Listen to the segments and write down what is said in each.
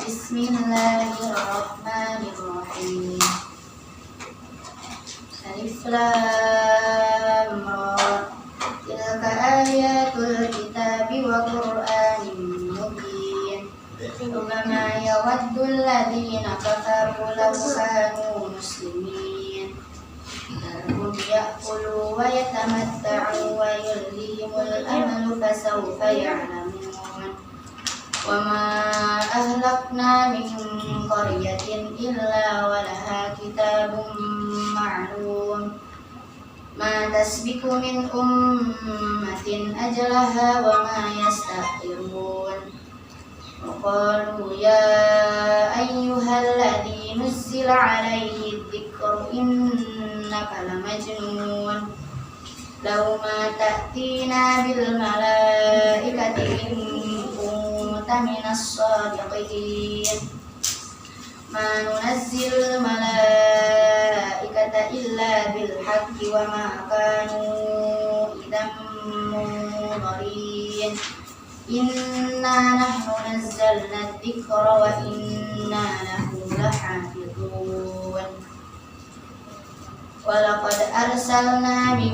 Bismillahirrahmanirrahim. Alif Lam Ra. Tilka ayatul kitabi wa Qur'anin mubin. Rubbama yawaddu alladhina kafaru law kanu muslimin. Darhum ya'kulu wa yatamatta'u wa yulhihimul amalu fasawfa ya'lamun. Wa ma ahlakna min qaryatin illa walaha kitabun ma'lum. Ma tasbiqu min ummatin ajalaha wa ma yastakhirun. Wa qalu ya ayyuhalladzi nuzzila 'alaihi dzikru innaka lamajnun. Law ma ta'tina bil malaikati in kunta minas shadiqin. Ma nunazzilul malaikata illa bil haqqi wa ma kanu idzan munzirin. Inna nahnu nazzalna dzikra wa inna lahu lahafizun. Wa laqad arsalna min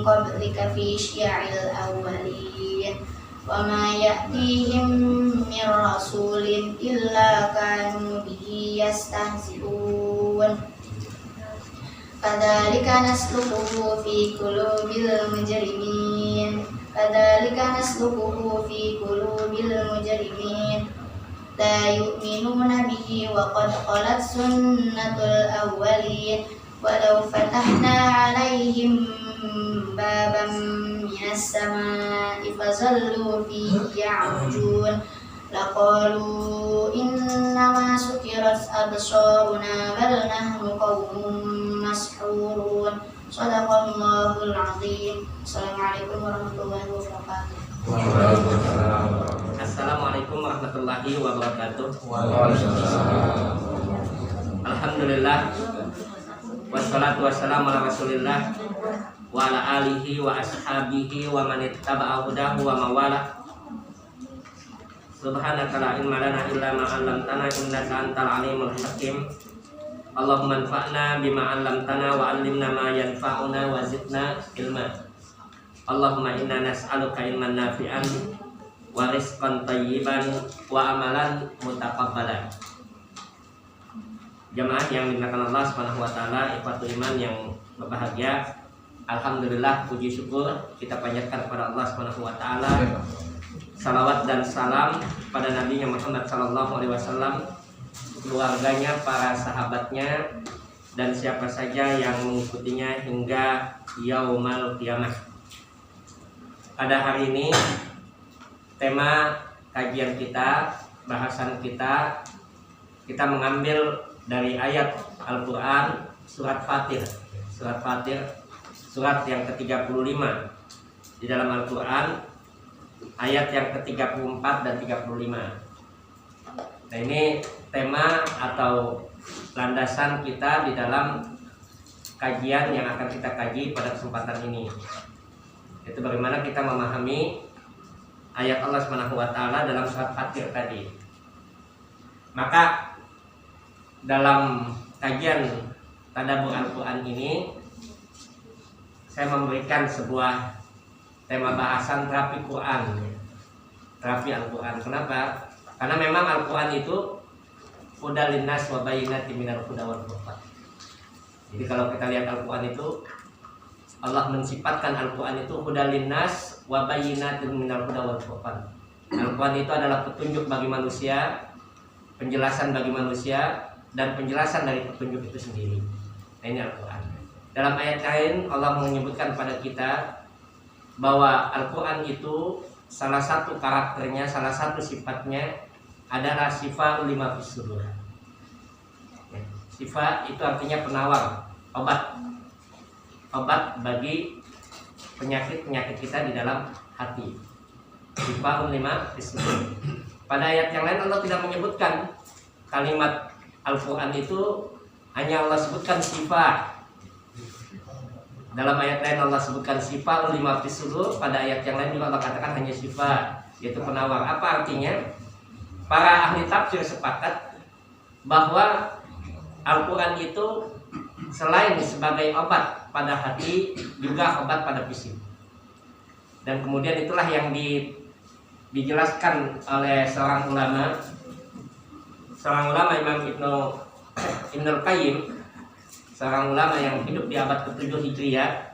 qablika fi syi'il awwalin. Wa ma ya'tihim min rasulin illa kanu bihi yastahzi'un. Kadzalika nasluquhu fi qulubil mujrimin. Kadzalika nasluquhu fi qulubil mujrimin. La yu'minuna bihi wa qad khalat sunnatul awwalin. Walau fatahna 'alaihim baban minas samaa'i fazallu fihi ya'rujun. Laqalu innama sukirat absaruna bal nahnu qaumun mashhurun. Shadaqallahul 'azim. Assalamualaikum warahmatullahi wabarakatuh. Assalamualaikum warahmatullahi wabarakatuh. Alhamdulillah. Wassalatu wassalamu ala rasulillah wa ala alihi wa ashabihi wa man ittaba'a hudahu wa mawala. Subhanaka la ilma lana illa ma 'allamtana innaka antal alimul hakim. Allahumma anfa'na bima 'allamtana wa 'allimna ma yanfa'una wa zidna ilma. Allahumma inna nas'aluka ilman nafi'an wa rizqan thayyiban wa amalan mutaqabbalan. Jamaah yang dimuliakan Allah Subhanahu wa taala, ikhwatul iman yang berbahagia. Alhamdulillah, puji syukur kita panjatkan kepada Allah Subhanahu wa taala. Salawat dan salam pada Nabi Muhammad sallallahu alaihi wasallam, keluarganya, para sahabatnya, dan siapa saja yang mengikutinya hingga yaumul qiyamah. Pada hari ini tema kajian kita, bahasan kita mengambil dari ayat Al-Quran surat Fatir. Surat yang ke-35 di dalam Al-Quran, ayat yang ke-34 dan 35. Nah, ini tema atau landasan kita di dalam kajian yang akan kita kaji pada kesempatan ini. Itu bagaimana kita memahami ayat Allah Subhanahu wa taala dalam surat Fatir tadi. Maka dalam kajian tadabbur Al-Quran ini, saya memberikan sebuah tema bahasan terapi Quran, terapi Al-Quran. Kenapa? Karena memang Al-Quran itu hudal linnas wa bayyinatin minal huda wal furqan. Jadi kalau kita lihat Al-Quran itu, Allah mensifatkan Al-Quran itu hudal linnas wa bayyinatin minal huda wal furqan. Al-Quran itu adalah petunjuk bagi manusia, penjelasan bagi manusia, dan penjelasan dari petunjuk itu sendiri. Nah, ini Al-Quran. Dalam ayat lain Allah menyebutkan pada kita bahwa Al-Quran itu salah satu karakternya, salah satu sifatnya adalah sifat lima fisudur. Sifat itu artinya penawar, obat bagi penyakit-penyakit kita di dalam hati. Sifat lima fisudur. Pada ayat yang lain Allah tidak menyebutkan kalimat Al-Quran itu, hanya Allah sebutkan sifat. Dalam ayat lain Allah sebutkan sifat lima fisudur. Pada ayat yang lain juga Allah katakan hanya sifat, yaitu penawar. Apa artinya? para ahli tafsir sepakat bahwa Al-Quran itu selain sebagai obat pada hati, juga obat pada fisik. Dan kemudian itulah yang dijelaskan oleh seorang ulama Imam Ibnul Qayyim, seorang ulama yang hidup di abad ke-7 Hijriah.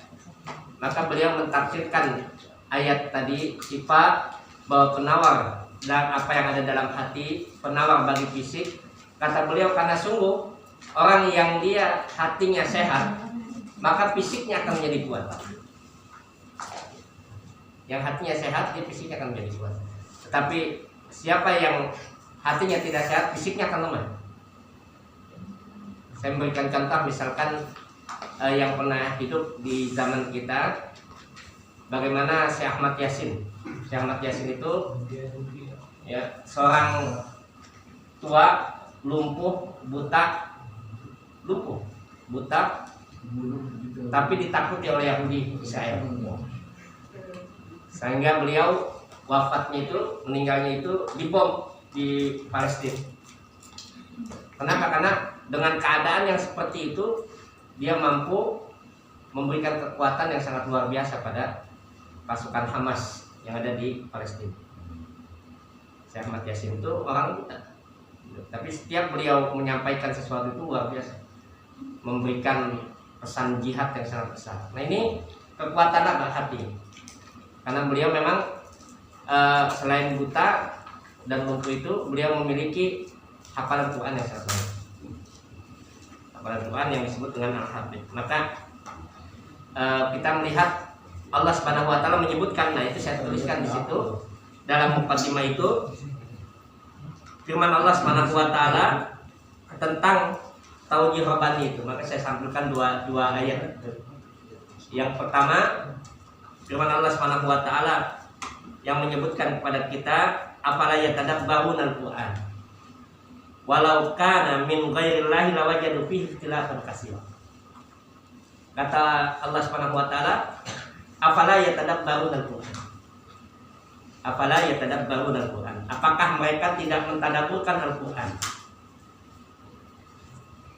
Maka beliau mentafsirkan ayat tadi, sifat bahwa penawar dan apa yang ada dalam hati, penawar bagi fisik. Kata beliau, karena sungguh orang yang dia hatinya sehat, maka fisiknya akan menjadi kuat. Yang hatinya sehat, dia fisiknya akan menjadi kuat. Tetapi siapa yang hatinya tidak sehat, fisiknya akan lemah. Saya memberikan contoh, misalkan yang pernah hidup di zaman kita, bagaimana Syekh Ahmad Yasin. Syekh Ahmad Yasin itu ya, seorang tua, lumpuh, buta, tapi ditakuti oleh Yahudi Israel. Sehingga beliau wafatnya itu, meninggalnya itu dibom di Palestina. Kenapa? Karena dengan keadaan yang seperti itu, dia mampu memberikan kekuatan yang sangat luar biasa pada pasukan Hamas yang ada di Palestina. Syekh Ahmad Yasin itu orang buta, tapi setiap beliau menyampaikan sesuatu itu luar biasa, memberikan pesan jihad yang sangat besar. Nah, ini kekuatan apa? Hati. Karena beliau memang selain buta dan lumpuh itu, beliau memiliki hafalan Quran yang sangat baik. Hafalan Quran yang disebut dengan Al-Hafidh. Maka kita melihat Allah Subhanahu wa taala menyebutkan, nah itu saya tuliskan di situ dalam mukadimah itu, firman Allah Subhanahu wa taala tentang taujih rabbani itu. Maka saya sampaikan dua ayat. Yang pertama, firman Allah Subhanahu wa taala yang menyebutkan kepada kita, afala yatadabbarun al-Qur'an walau kana min ghairillahi lawajadu fihi ikhtilafan katsira. Kata Allah Subhanahu wa taala, afala yatadabbarun al-Qur'an. Afala yatadabbarun al-Qur'an. Apakah mereka tidak mentadabburkan Al-Qur'an?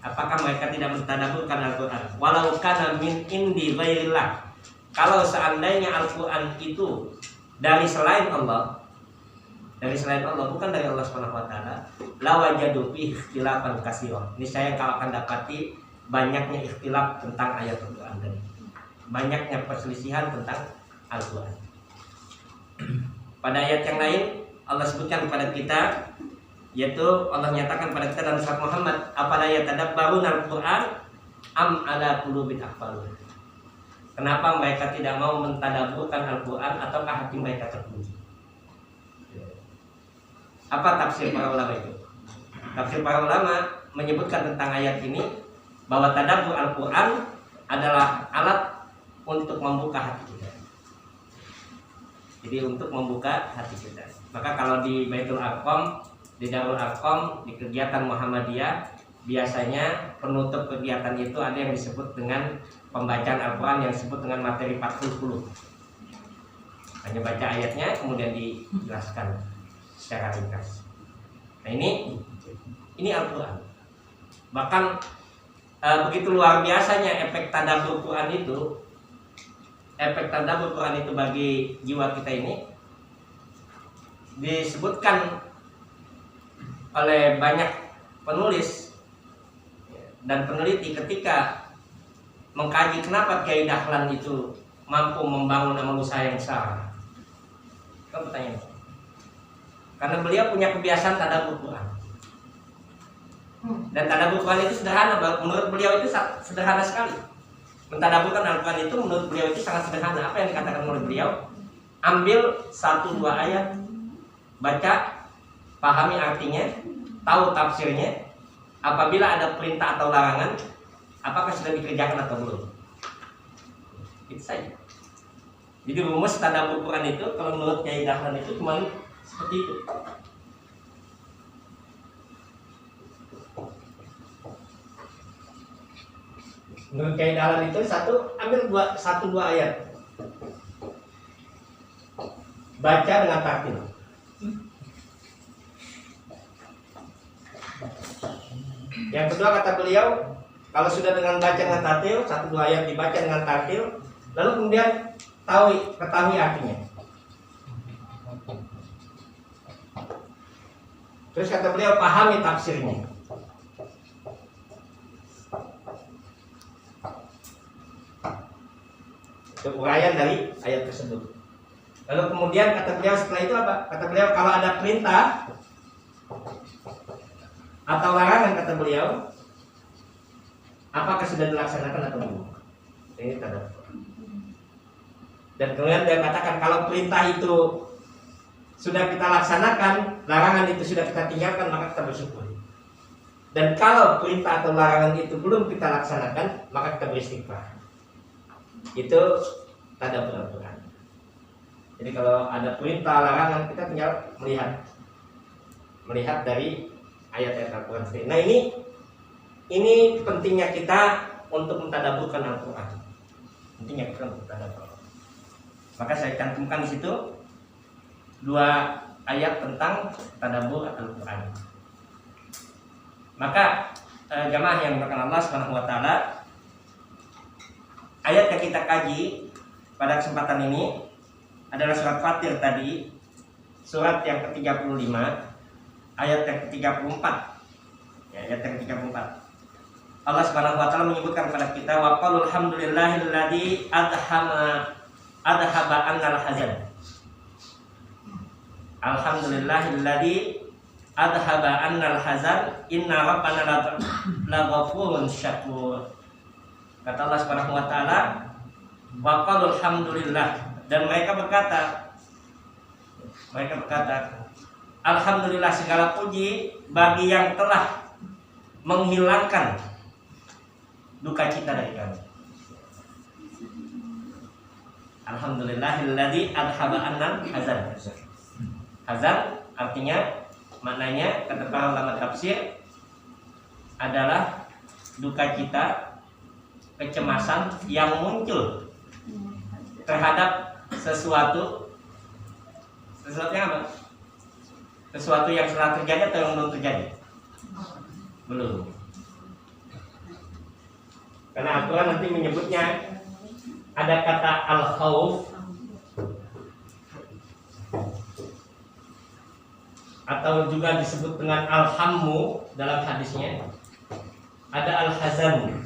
Apakah mereka tidak mentadabburkan Al-Qur'an? Walau kana min indi ghairillah. Kalau seandainya Al-Qur'an itu dari selain Allah, bukan dari Allah Subhanahu wa taala, lawajadu fihi ikhtilafan katsira. Niscaya kau akan dapati banyaknya ikhtilaf tentang ayat Al-Qur'an tadi. Banyaknya perselisihan tentang Al-Qur'an. Pada ayat yang lain Allah sebutkan kepada kita, yaitu Allah nyatakan kepada kita dalam surat Muhammad, afala yatadabbarun al-Qur'an am ala qulubin aqfalun. Kenapa mereka tidak mau mentadabburkan Al-Quran, ataukah hati mereka terkunci? Apa tafsir para ulama itu? Tafsir para ulama menyebutkan tentang ayat ini bahwa tadabbur Al-Quran adalah alat untuk membuka hati kita. Jadi untuk membuka hati kita. Maka kalau di Baitul Arqam, di Darul Arqam, di kegiatan Muhammadiyah, biasanya penutup kegiatan itu ada yang disebut dengan pembacaan Al-Quran yang disebut dengan materi Fathul Qulub. Hanya baca ayatnya kemudian dijelaskan secara ringkas. Nah, ini Al-Quran. Bahkan begitu luar biasanya efek tadabbur Quran itu. Efek tadabbur Quran itu bagi jiwa kita ini disebutkan oleh banyak penulis dan peneliti ketika mengkaji kenapa Kiai Dahlan itu mampu membangun amal usaha yang besar. Kan pertanyaan. Karena beliau punya kebiasaan tadabbur Quran. Dan tadabbur Quran itu sederhana, menurut beliau itu sederhana sekali. Mentadabburkan Al-Quran itu menurut beliau itu sangat sederhana. Apa yang dikatakan oleh beliau? Ambil 1-2 ayat, baca, pahami artinya, tahu tafsirnya. Apabila ada perintah atau larangan, apakah sudah dikerjakan atau belum? Itu saja. Jadi rumus tadabbur Quran itu kalau menurut Kiai Dahlan itu cuma seperti itu. Menurut Kiai Dahlan itu ambil 1-2 ayat, baca dengan tartil. Yang kedua kata beliau, kalau sudah dengan baca dengan tartil, 1-2 ayat dibaca dengan tartil, lalu kemudian ketahui artinya. Terus kata beliau, pahami tafsirnya. Itu uraian dari ayat tersebut. Lalu kemudian kata beliau setelah itu apa? Kata beliau, kalau ada perintah atau larangan, kata beliau, apakah sudah dilaksanakan atau belum? Ini tanda. Dan kemudian dia katakan, kalau perintah itu sudah kita laksanakan, larangan itu sudah kita tinggalkan, maka kita bersyukur. Dan kalau perintah atau larangan itu belum kita laksanakan, maka kita beristighfar. Itu tanda Al-Quran. Jadi kalau ada perintah larangan, kita tinggal melihat dari ayat-ayat Al-Quran. Nah ini pentingnya kita untuk mentadaburkan Al-Quran. Pentingnya kita untuk mentadaburkan. Maka saya cantumkan di situ 2 ayat tentang tadabbur Al-Quran. Maka jamaah yang berkenan Allah Subhanahu wa taala, ayat yang kita kaji pada kesempatan ini adalah surat Fatir tadi, surat yang ke-35, ayat yang ke-34. Ya, ayat yang ke-34. Allah Subhanahu wa taala menyebutkan kepada kita, wa qul alhamdulillahilladzi adhaba annal hazan. Alhamdulillahilladzi adhaba annal hazan, inna rabbana laghafurun syakur. Kata Allah Subhanahu wa taala, wa qalu alhamdulillah, dan mereka berkata alhamdulillah, segala puji bagi yang telah menghilangkan duka cita dari kami. Alhamdulillahilladzi adhaba annal hazan. Hazan artinya, maknanya kata para ulama tafsir adalah duka cita, kecemasan yang muncul terhadap sesuatu yang apa? Sesuatu yang telah terjadi atau yang belum terjadi? Belum. Karena Al-Quran nanti menyebutnya ada kata al-khawf atau juga disebut dengan al-hammu dalam hadisnya. Ada al-hazan.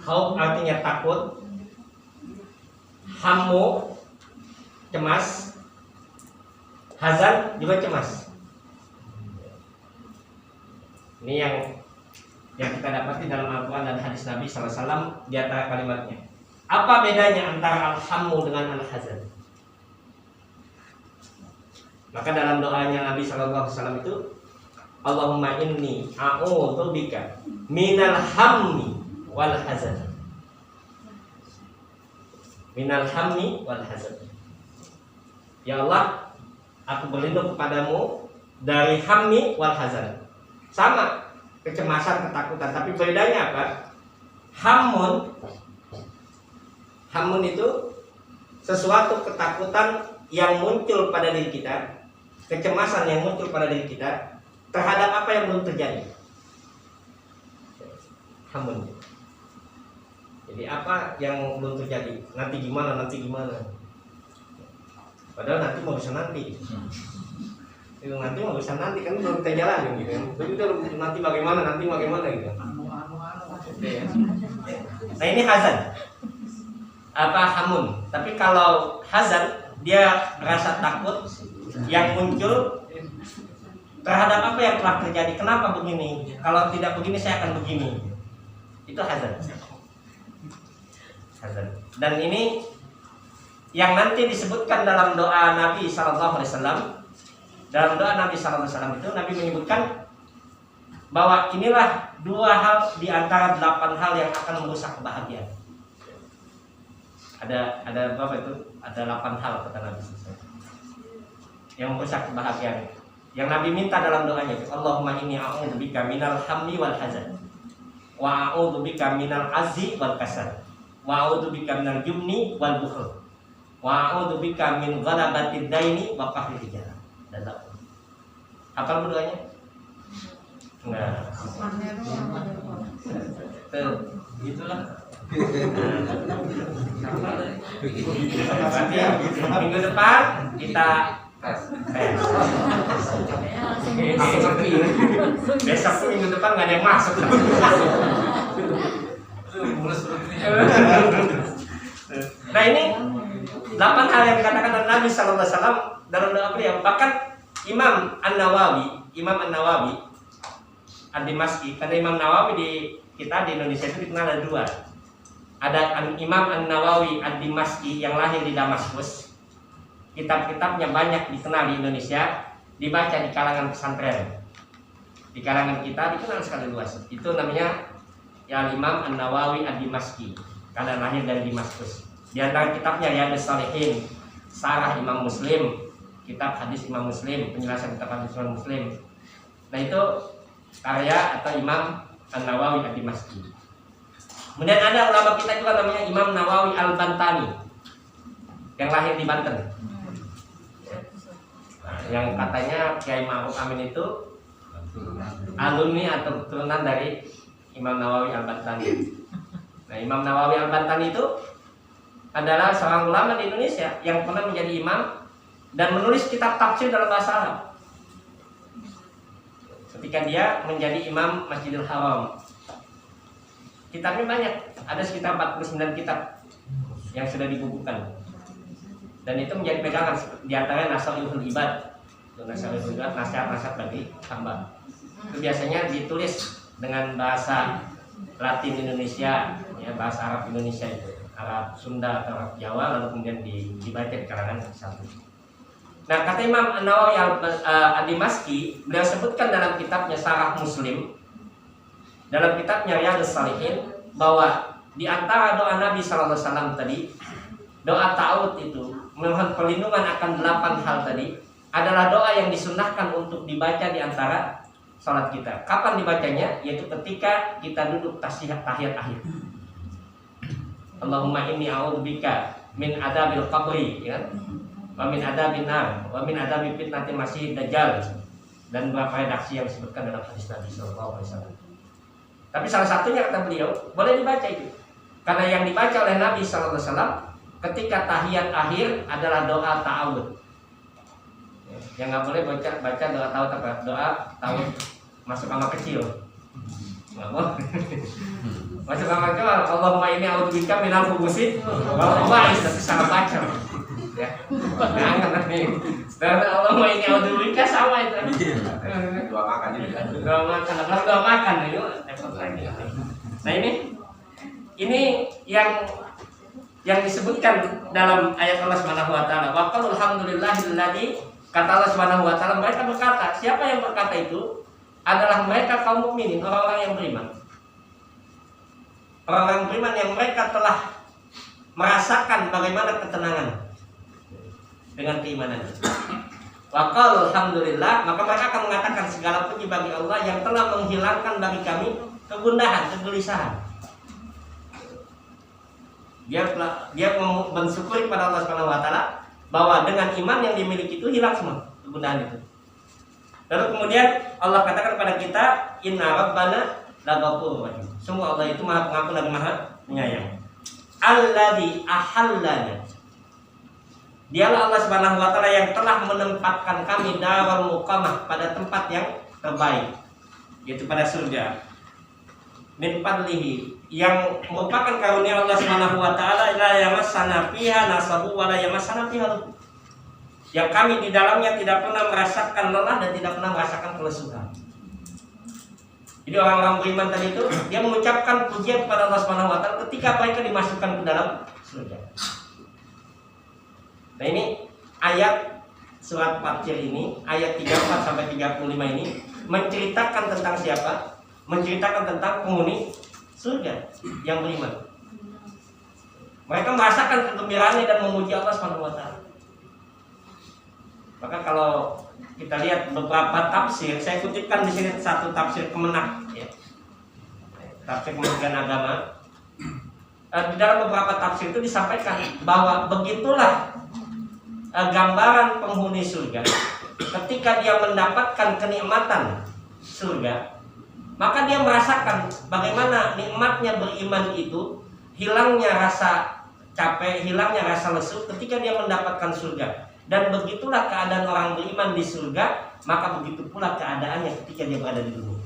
Khauf artinya takut, hammu cemas, hazan juga cemas. Ini yang kita dapati dalam Al-Quran dan hadis Nabi SAW di antara kalimatnya. Apa bedanya antara al-hammu dengan al-hazan? Maka dalam doanya Nabi SAW itu, Allahumma inni a'udzubika minal hammi wal hazan. Minal hammi wal hazan. Ya Allah, aku berlindung kepadamu dari hammi wal hazan. Sama, kecemasan, ketakutan, tapi bedanya apa? Hammun itu sesuatu ketakutan yang muncul pada diri kita, kecemasan yang muncul pada diri kita terhadap apa yang belum terjadi. Hammun. Jadi apa yang belum terjadi? Nanti gimana? Padahal nanti mau bisa nanti. Itu nanti mau bisa nanti kan belum kita jalan gitu. Begitu nanti bagaimana gitu. Nah ini hazan. Apa hamun? Tapi kalau hazan dia rasa takut yang muncul terhadap apa yang telah terjadi. Kenapa begini? Kalau tidak begini saya akan begini. Itu hazan. Dan ini yang nanti disebutkan dalam doa Nabi SAW. Dalam doa Nabi SAW itu Nabi menyebutkan bahwa inilah 2 hal di antara 8 hal yang akan merusak kebahagiaan. Ada berapa itu? Ada 8 hal kata Nabi SAW yang merusak kebahagiaan. Yang Nabi minta dalam doanya itu, Allahumma inni a'udzubika minal hammi wal hazan, wa a'udzubika minal azzi wal kasal, wa a'udzubika minal jubni wal bukhl, wa a'udzubika min ghalabatid daini wa qahri rijal. Apa doanya? Enggak. Itulah. Berarti minggu depan kita tes. Besok minggu depan nggak ada yang masuk. Nah ini 8 hal yang dikatakan oleh Nabi Sallallahu Alaihi Wasallam dalam doa beliau. Bahkan Imam An-Nawawi Ad-Dimashqi, karena Imam Nawawi di kita di Indonesia itu dikenal ada 2. Ada Imam An-Nawawi Ad-Dimashqi yang lahir di Damaskus. Kitab-kitabnya banyak dikenal di Indonesia, dibaca di kalangan pesantren. Di kalangan kita dikenal sekali luas. Itu namanya ya Imam An-Nawawi Ad-Dimashqi, karena lahir dari Damaskus. Di antara kitabnya Riyadhus Shalihin, Sarah Imam Muslim, kitab hadis Imam Muslim, penjelasan kitab hadis Imam Muslim. Nah itu karya atau Imam An-Nawawi Ad-Dimashqi. Kemudian ada ulama kita juga namanya Imam Nawawi Al-Bantani yang lahir di Banten. Nah, yang katanya Kiai Ma'ruf Amin itu alumni atau keturunan dari Imam Nawawi Al-Bantani. Nah, Imam Nawawi Al-Bantani itu adalah seorang ulama di Indonesia yang pernah menjadi imam dan menulis kitab tafsir dalam bahasa Arab. Ketika dia menjadi imam Masjidil Haram, kitabnya banyak, ada sekitar 49 kitab yang sudah dibukukan. Dan itu menjadi pegangan di antaranya Nasalihul Ibad. Nasalihul Ibad, nasihat-nasihat bagi hamba. Itu biasanya ditulis dengan bahasa Latin Indonesia, ya, bahasa Arab Indonesia itu, Arab Sunda atau Arab Jawa, lalu kemudian dibaca di kalangan satu. Nah, kata Imam An-Nawawi Ad-Dimashqi, beliau sebutkan dalam kitabnya Sarah Muslim, dalam kitabnya Riyadhus Shalihin, bahwa di antara doa Nabi Sallallahu Alaihi Wasallam tadi, doa ta'awud itu memohon perlindungan akan 8 hal tadi, adalah doa yang disunnahkan untuk dibaca di antara salat kita. Kapan dibacanya? Yaitu ketika kita duduk tahiyat akhir. Allahumma inni a'udzubika min adzabil qabri, ya, wa min adzabin nar, wa min adzabi fitnatil masih dajjal, dan beberapa redaksi yang disebutkan dalam hadis Nabi Sallallahu Alaihi Wasallam. Tapi salah satunya kata beliau boleh dibaca itu, karena yang dibaca oleh Nabi Sallallahu Alaihi Wasallam ketika tahiyat akhir adalah doa ta'awud. Yang nggak boleh baca doa ta'awud apa? Doa ta'awud masuk kamar kecil. Masuk kamar kecil, Allahumma inni a'udzubika minal khubuthi wal khaba'ith, tapi salah baca. Ya. Jangan nih. Dan Allahumma inni a'udzubika sama itu. Doa makan juga. Doa makan itu repot lagi. Nah ini yang disebutkan dalam ayat Allah Subhanahu wa taala. Wa qul alhamdulillahilladzi, kata Allah Subhanahu wa taala, mereka berkata, siapa yang berkata itu adalah mereka kaum mukminin, orang-orang yang beriman. Orang-orang beriman yang mereka telah merasakan bagaimana ketenangan dengan keimanan. Wa qul alhamdulillah, maka mereka akan mengatakan segala puji bagi Allah yang telah menghilangkan bagi kami kegundahan, kegelisahan. Dia mensyukuri kepada Allah Subhanahu wa taala bahwa dengan iman yang dimiliki itu hilang semua kegundahan itu. Lalu kemudian Allah katakan kepada kita, inna rabbana laghafurur rahim. Sungguh Allah itu Maha Pengampun dan Maha Penyayang. Alladzi ahallana. Dialah Allah Subhanahu wa taala yang telah menempatkan kami darul muqamah, pada tempat yang terbaik, yaitu pada surga. Min fadlihi, yang merupakan karunia Allah Subhanahu wa taala, la yamassana fiha nasabu wa la yamassana fiha lughub. Yang kami di dalamnya tidak pernah merasakan lelah dan tidak pernah merasakan kelesuhan. Jadi orang-orang beriman tadi itu dia mengucapkan pujian kepada Allah Subhanahu wa taala ketika mereka dimasukkan ke dalam surga. Nah, ini ayat surat Fatir ini, ayat 34 sampai 35 ini menceritakan tentang siapa? Menceritakan tentang penghuni surga yang beriman. Mereka merasakan kegembiraannya dan memuji Allah Subhanahu wa taala. Maka kalau kita lihat beberapa tafsir, saya kutipkan di sini satu tafsir Kemenak, ya. Tafsir Kementerian Agama. Di dalam beberapa tafsir itu disampaikan bahwa begitulah gambaran penghuni surga ketika ketika dia mendapatkan kenikmatan surga, maka dia merasakan bagaimana nikmatnya beriman itu, hilangnya rasa capek, hilangnya rasa lesu ketika dia mendapatkan surga. Dan begitulah keadaan orang beriman di surga, maka begitu pula keadaannya ketika dia berada di dunia.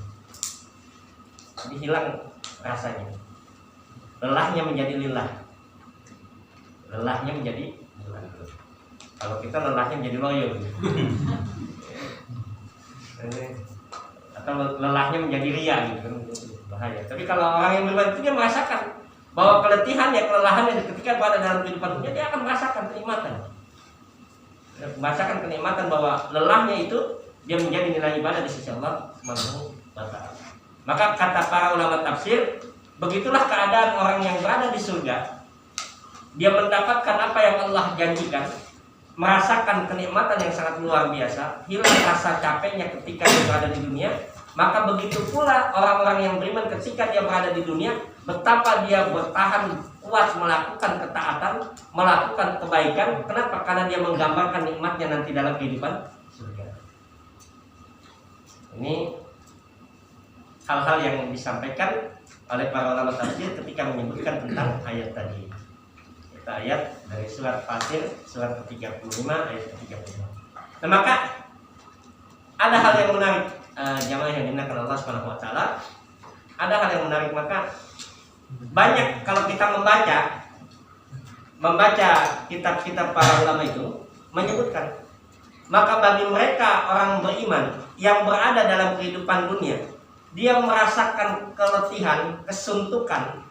Jadi hilang rasanya, lelahnya menjadi lillah, lelahnya menjadi lillah. Kalau kita lelahnya menjadi loyo atau lelahnya menjadi ria gitu, bahaya. Tapi kalau orang yang beriman itu dia merasakan bahwa keletihannya, kelelahannya ketika berada dalam kehidupan dunia, dia akan merasakan kenikmatan. Merasakan kenikmatan bahwa lelahnya itu dia menjadi nilai ibadah di sisi Allah Subhanahu wa taala. Maka kata para ulama tafsir, begitulah keadaan orang yang berada di surga. Dia mendapatkan apa yang Allah janjikan, merasakan kenikmatan yang sangat luar biasa, hilang rasa capeknya ketika dia berada di dunia. Maka begitu pula orang-orang yang beriman ketika dia berada di dunia, betapa dia bertahan kuat melakukan ketaatan, melakukan kebaikan. Kenapa? Karena dia menggambarkan nikmatnya nanti dalam kehidupan surga. Ini hal-hal yang disampaikan oleh para ulama tafsir ketika menyebutkan tentang ayat tadi. Itu ayat dari surat Fatir, surat ke-35 ayat ke-35. Nah, maka ada hal yang menarik, jamaah yang dimuliakan Allah Subhanahu wa taala. Ada hal yang menarik, maka banyak kalau kita membaca kitab-kitab para ulama itu menyebutkan, maka bagi mereka orang beriman yang berada dalam kehidupan dunia, dia merasakan keletihan, kesuntukan,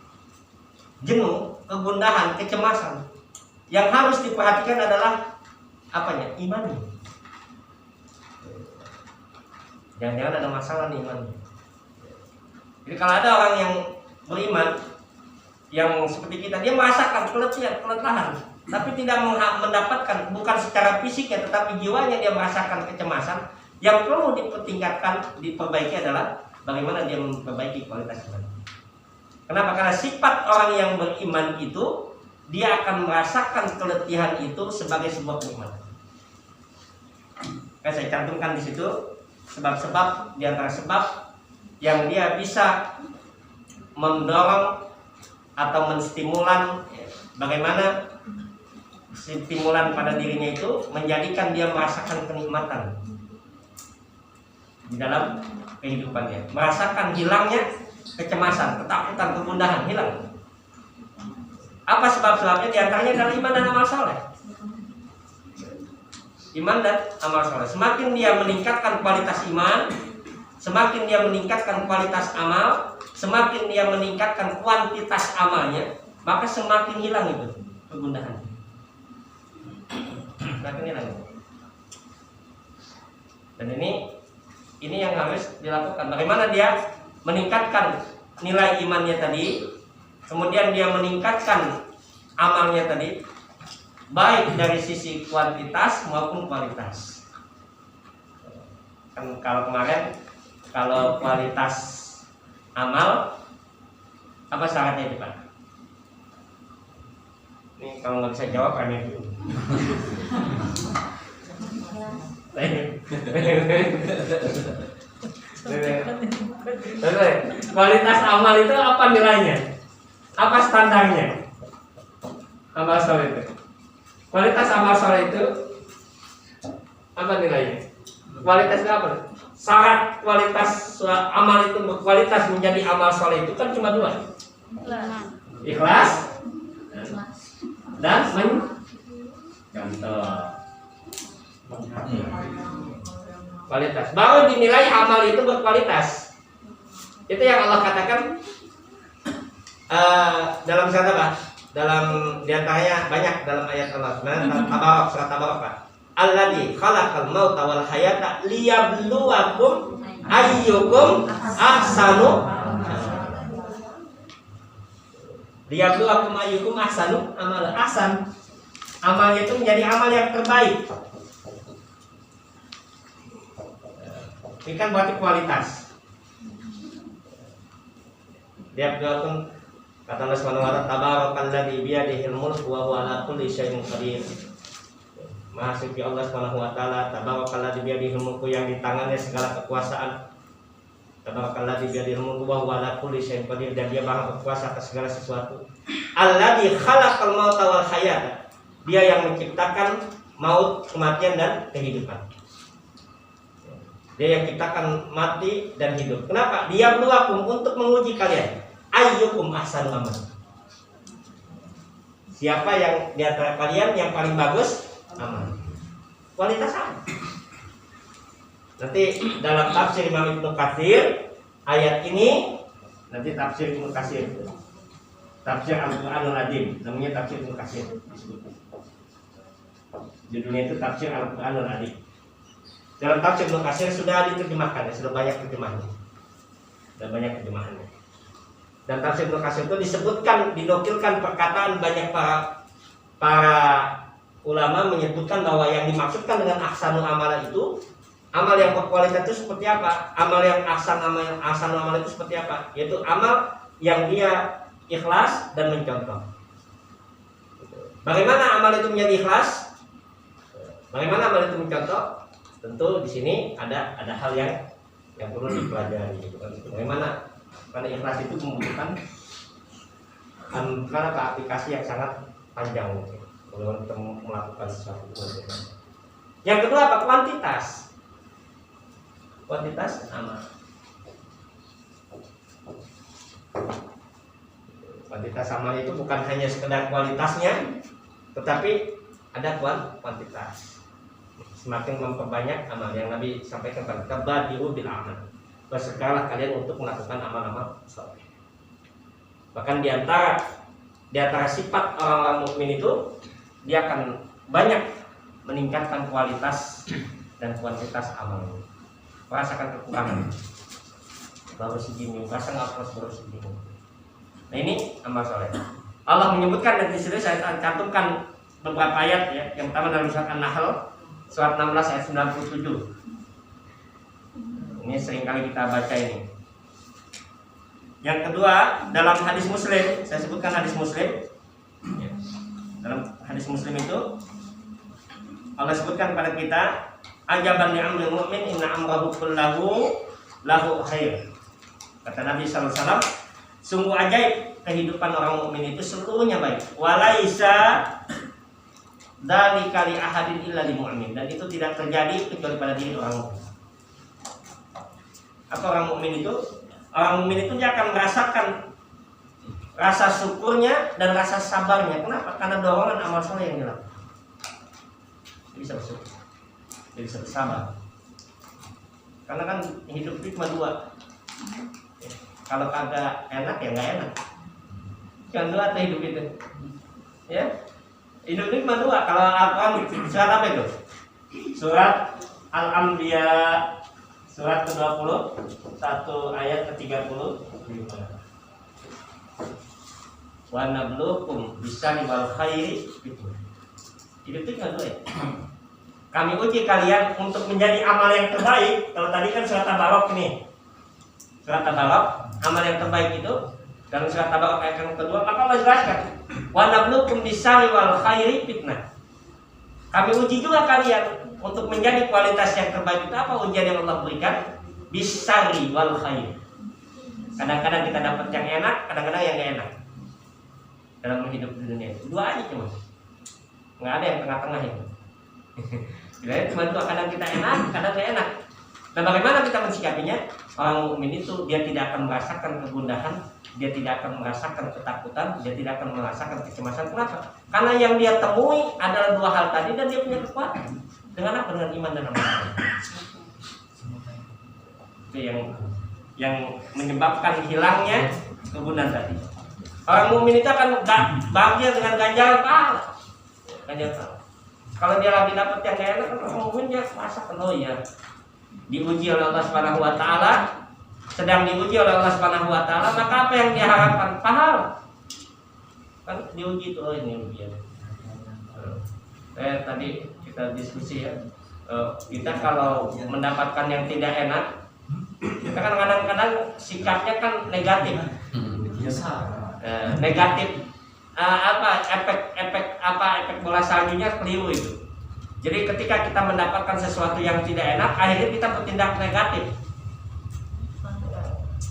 jenuh, kegundahan, kecemasan. Yang harus diperhatikan adalah apanya? Imannya. Jangan-jangan ada masalah nih imannya. Jadi kalau ada orang yang beriman yang seperti kita, dia merasakan kelelahan, tapi tidak mendapatkan, bukan secara fisiknya tetapi jiwanya dia merasakan kecemasan. Yang perlu dipertingkatkan, diperbaiki adalah bagaimana dia memperbaiki kualitas iman. Kenapa? Karena sifat orang yang beriman itu, dia akan merasakan keletihan itu sebagai sebuah kenikmatan. Saya cantumkan di situ sebab-sebab, di antara sebab yang dia bisa mendorong atau menstimulan, bagaimana stimulan pada dirinya itu menjadikan dia merasakan kenikmatan di dalam kehidupannya, merasakan hilangnya kecemasan, ketakutan, kegundahan, hilang. Apa sebab-sebabnya? Di antaranya adalah iman dan amal soleh. Iman dan amal soleh. Semakin dia meningkatkan kualitas iman, semakin dia meningkatkan kualitas amal, semakin dia meningkatkan kuantitas amalnya, maka semakin hilang itu kegundahan. Semakin hilang. Dan ini yang harus dilakukan. Bagaimana dia meningkatkan nilai imannya tadi, kemudian dia meningkatkan amalnya tadi, baik dari sisi kuantitas maupun kualitas. Kan kalau kemarin, kalau kualitas amal, apa syaratnya itu Pak? Ini kalau nggak bisa jawab kami dulu. Kualitas amal itu apa nilainya? Apa standarnya? Amal soleh itu. Kualitas amal soleh itu apa nilainya? Kualitasnya apa? Syarat kualitas amal itu berkualitas menjadi amal soleh itu kan cuma dua. Ikhlas dan kualitas. Baru dinilai amal itu berkualitas. Itu yang Allah katakan dalam surat apa? Dalam diantaranya banyak dalam ayat Allah. Tabarak, surat Tabarak Pak. Alladzi khalaqal mauta wal hayata liyabluwakum ayyukum ahsanu. Liyabluwakum ayyukum ahsanu amala. Ahsan. Amalnya itu menjadi amal yang terbaik. Ini kan berarti kualitas. Liyabluwakum, kata Allah Subhanahu wa ta'ala, tabarakal ladzi biyadihil mulku wa huwa ala kulli syai'in qadir. Maha suci Allah Subhanahu wa taala, tabarakalladzi biyadihil mulku, yang di tangannya segala kekuasaan. Tabarakalladzi biyadihil mulku wa huwa ala kulli syai'in qadir, dan dia Maha berkuasa atas segala sesuatu. Alladzi khalaqal mauta wal hayata, dia yang menciptakan maut, kematian dan kehidupan. Dia yang ciptakan mati dan hidup. Kenapa? Dia meluakum, untuk menguji kalian. Ayyukum ahsanu amal. Siapa yang di antara kalian yang paling bagus amal? Kualitas amal. Nanti dalam tafsir Imam Ibnu Katsir ayat ini, nanti tafsir Ibnu Katsir, tafsir Al-Qur'anul Azim, namanya tafsir Ibnu Katsir. Judulnya itu tafsir Al-Qur'anul Azim. Dalam tafsir Ibnu Katsir sudah diterjemahkan, sudah banyak terjemahannya. Dan tafsir Ibnu Katsir itu disebutkan, dinukilkan perkataan banyak para ulama menyebutkan bahwa yang dimaksudkan dengan ahsanu amala itu, amal yang berkualitas itu seperti apa? Amal yang ahsanu amal itu seperti apa? Yaitu amal yang dia ikhlas dan mencontoh. Bagaimana amal itu menjadi ikhlas? Bagaimana amal itu mencontoh? Tentu di sini ada hal yang perlu dipelajari. Bagaimana? Karena ikhlas itu membutuhkan aplikasi yang sangat panjang kalau kita melakukan sesuatu. Yang kedua apa? Kuantitas amal. Kuantitas amal itu bukan hanya sekedar kualitasnya, tetapi ada kuantitas. Semakin memperbanyak amal yang Nabi sampaikan pada kita, badiru bil amal. Bersegeralah kalian untuk melakukan amal-amal saleh. Bahkan di antara sifat orang mukmin itu, dia akan banyak meningkatkan kualitas dan kuantitas amal. Merasakan kekurangan, baru segini, merasa nggak baru segini. Nah ini amal saleh. Allah menyebutkan, dan di sini saya cantumkan beberapa ayat ya. Yang pertama dalam surat An-Nahl, surat 16 ayat 97. Ini seringkali kita baca ini. Yang kedua dalam hadis Muslim, saya sebutkan hadis Muslim. Dalam hadis Muslim itu Allah sebutkan kepada kita, ajaban li amril mu'min inna amrahu kullahu lahu khair. Kata Nabi sallallahu alaihi wasallam, sungguh ajaib kehidupan orang mukmin itu seluruhnya baik. Walaisa dzalika li ahadin illa lil mu'min, dan itu tidak terjadi kecuali pada diri orang mukmin. Apa orang mukmin itu? Orang mukmin itu dia akan merasakan rasa syukurnya dan rasa sabarnya. Kenapa? Karena dorongan amal saleh yang dilakukan. Dia bisa bersyukur, dia bisa bersabar. Karena kan hidup itu cuma dua. Kalau kagak enak ya nggak enak. Cuma dua atau hidup itu. Ya, hidup itu cuma dua. Kalau Al-Quran surat apa itu? Surat Al-Anbiya, surat ke-20, 1 ayat ke-30. Wa nabluukum bisarri wal khairi fitnah. Hidup itu cuma dua ya. Kami uji kalian untuk menjadi amal yang terbaik. Kalau tadi kan surat Tabarok ini. Surat Tabarok, amal yang terbaik itu dalam surat Tabarok ayat yang kedua, maka Allah jelaskan, wa nabluukum bisarri wal khairi fitnah. Kami uji juga kalian untuk menjadi kualitas yang terbaik itu. Apa ujian yang Allah berikan? Bisarri wal khair. Kadang-kadang kita dapat yang enak, kadang-kadang yang gak enak dalam hidup di dunia itu. Dua aja cuma, nggak ada yang tengah-tengah itu. Jadi cuma dua, kadang kita enak, kadang gak enak. Nah bagaimana kita mensikapinya? Orang mukmin itu dia tidak akan merasakan kegundahan, dia tidak akan merasakan ketakutan, dia tidak akan merasakan kecemasan. Kenapa? Karena yang dia temui adalah dua hal tadi, dan dia punya kekuatan. Dengan apa? Dengan iman dan amal. Itu yang menyebabkan hilangnya kegundahan tadi. Orang mukmin itu akan bahagia dengan ganjaran pahala. Kalau dia lagi dapat yang gak enak, orang mukmin dia merasakan, oh iya, diuji oleh Allah Subhanahu wa taala, sedang diuji oleh Allah Subhanahu wa taala, maka apa yang diharapkan? Pahala. Kan diuji itu, oh ini ujian. Tadi kita diskusi ya. Kita kalau mendapatkan yang tidak enak, kita kan kadang-kadang sikapnya kan negatif. Negatif. Efek bola saljunya keliru itu. Jadi ketika kita mendapatkan sesuatu yang tidak enak, akhirnya kita bertindak negatif.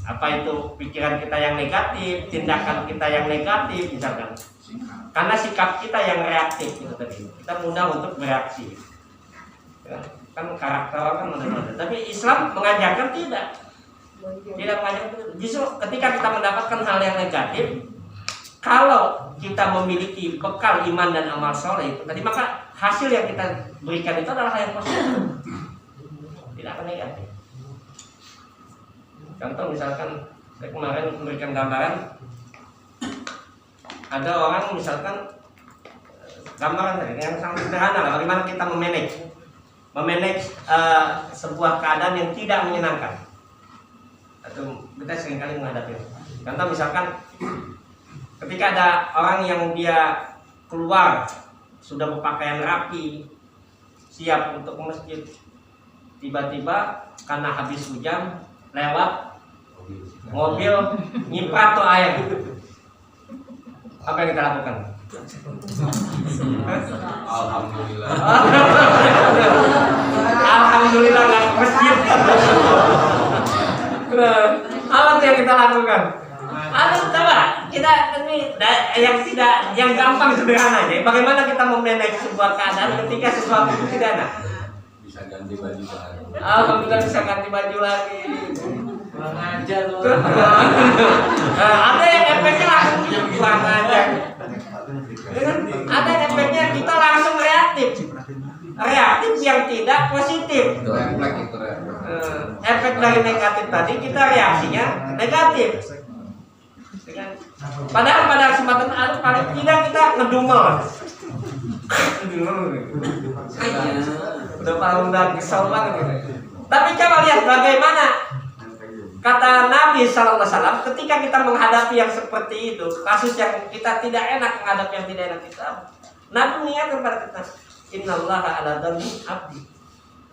Apa itu pikiran kita yang negatif, tindakan kita yang negatif misalkan. Karena sikap kita yang reaktif itu tadi. Kita mudah untuk bereaksi. Ya, kan karakter orang kan macam-macam. Tapi Islam mengajarkan tidak. Tidak mengajarkan. Justru ketika kita mendapatkan hal yang negatif, kalau kita memiliki bekal iman dan amal soleh itu tadi, maka hasil yang kita berikan itu adalah hal yang positif. Tidak akan negatif. Contoh misalkan saya kemarin memberikan gambaran, ada orang misalkan gambaran yang sangat sederhana lah, bagaimana kita memanage sebuah keadaan yang tidak menyenangkan. Atau kita seringkali menghadapi. Contoh misalkan ketika ada orang yang dia keluar sudah berpakaian rapi, siap untuk ke masjid, tiba-tiba karena habis hujan lewat mobil nyiprat tuh air. Apa yang kita lakukan? Alhamdulillah. Alhamdulillah nggak ke masjid. Apa tuh yang kita lakukan? Coba kita ini yang gampang sederhana aja. Bagaimana kita memanage sebuah keadaan ketika sesuatu itu tidak enak? Bisa ganti baju lagi. Alhamdulillah bisa ganti baju lagi. Kurang ajar lu. Ada yang efeknya langsung kurang ajar. Ada yang efeknya kita langsung reaktif. Reaktif yang tidak positif. Refleks itu Efek dari negatif tadi kita reaksinya negatif. Padahal pada kesempatan itu paling tidak kita ngedumel. Udah udah kesal banget. Tapi coba lihat bagaimana kata Nabi SAW ketika kita menghadapi yang seperti itu, kasus yang kita tidak enak menghadapi yang tidak enak kita, Nabi mengingatkan kepada kita, Innallaha ala dzanni abdi.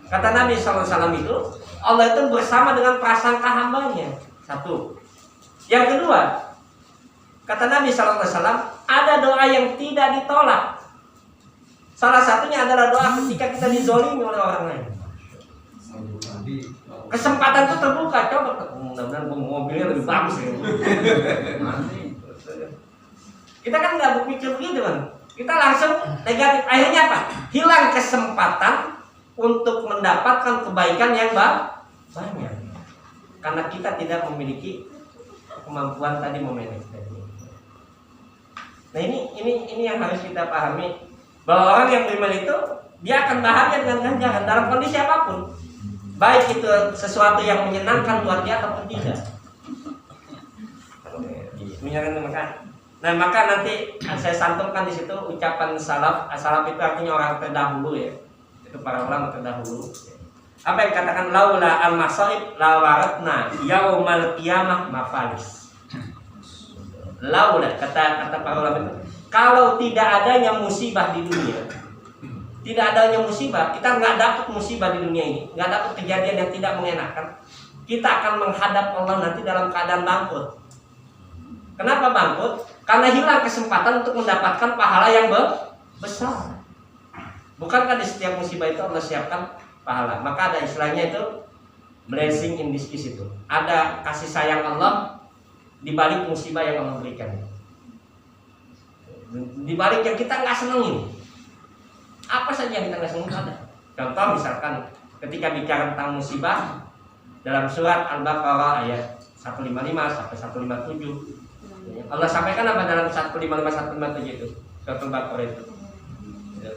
Kata Nabi SAW itu, Allah itu bersama dengan prasangka hambanya. Satu. Yang kedua, kata Nabi SAW, ada doa yang tidak ditolak. Salah satunya adalah doa ketika kita dizolimi oleh orang lain. Kesempatan itu terbuka, coba mudah-mudahan mobilnya lebih bagus ya. Kita kan nggak berpikir begitu kan, kita langsung negatif. Akhirnya apa? Hilang kesempatan untuk mendapatkan kebaikan yang banyak, karena kita tidak memiliki kemampuan tadi memanage. Nah ini yang harus kita pahami, bahwa orang yang beriman itu dia akan bahagia dengan ganjaran dalam kondisi apapun, baik itu sesuatu yang menyenangkan buat dia ataupun tidak. Nah maka nanti saya santumkan di situ ucapan salaf. Salaf itu artinya orang terdahulu ya, itu para ulama terdahulu. Apa yang dikatakan laula al-masaib la waratna yaumal qiyamah mafalis. Laula kata para ulama itu, kalau tidak adanya musibah di dunia, tidak adanya musibah, kita nggak dapat musibah di dunia ini, nggak dapat kejadian yang tidak mengenakan, kita akan menghadap Allah nanti dalam keadaan bangkrut. Kenapa bangkrut? Karena hilang kesempatan untuk mendapatkan pahala yang besar. Bukankah di setiap musibah itu Allah siapkan pahala? Maka ada istilahnya itu blessing in disguise itu. Ada kasih sayang Allah di balik musibah yang Allah berikan. Di balik yang kita nggak senengin. Apa saja yang kita nggak senengin ada. Contoh misalkan ketika bicara tentang musibah dalam surat Al-Baqarah ayat 155 sampai 157. Allah sampaikan apa dalam 155-157 itu? Surat Al-Baqarah itu.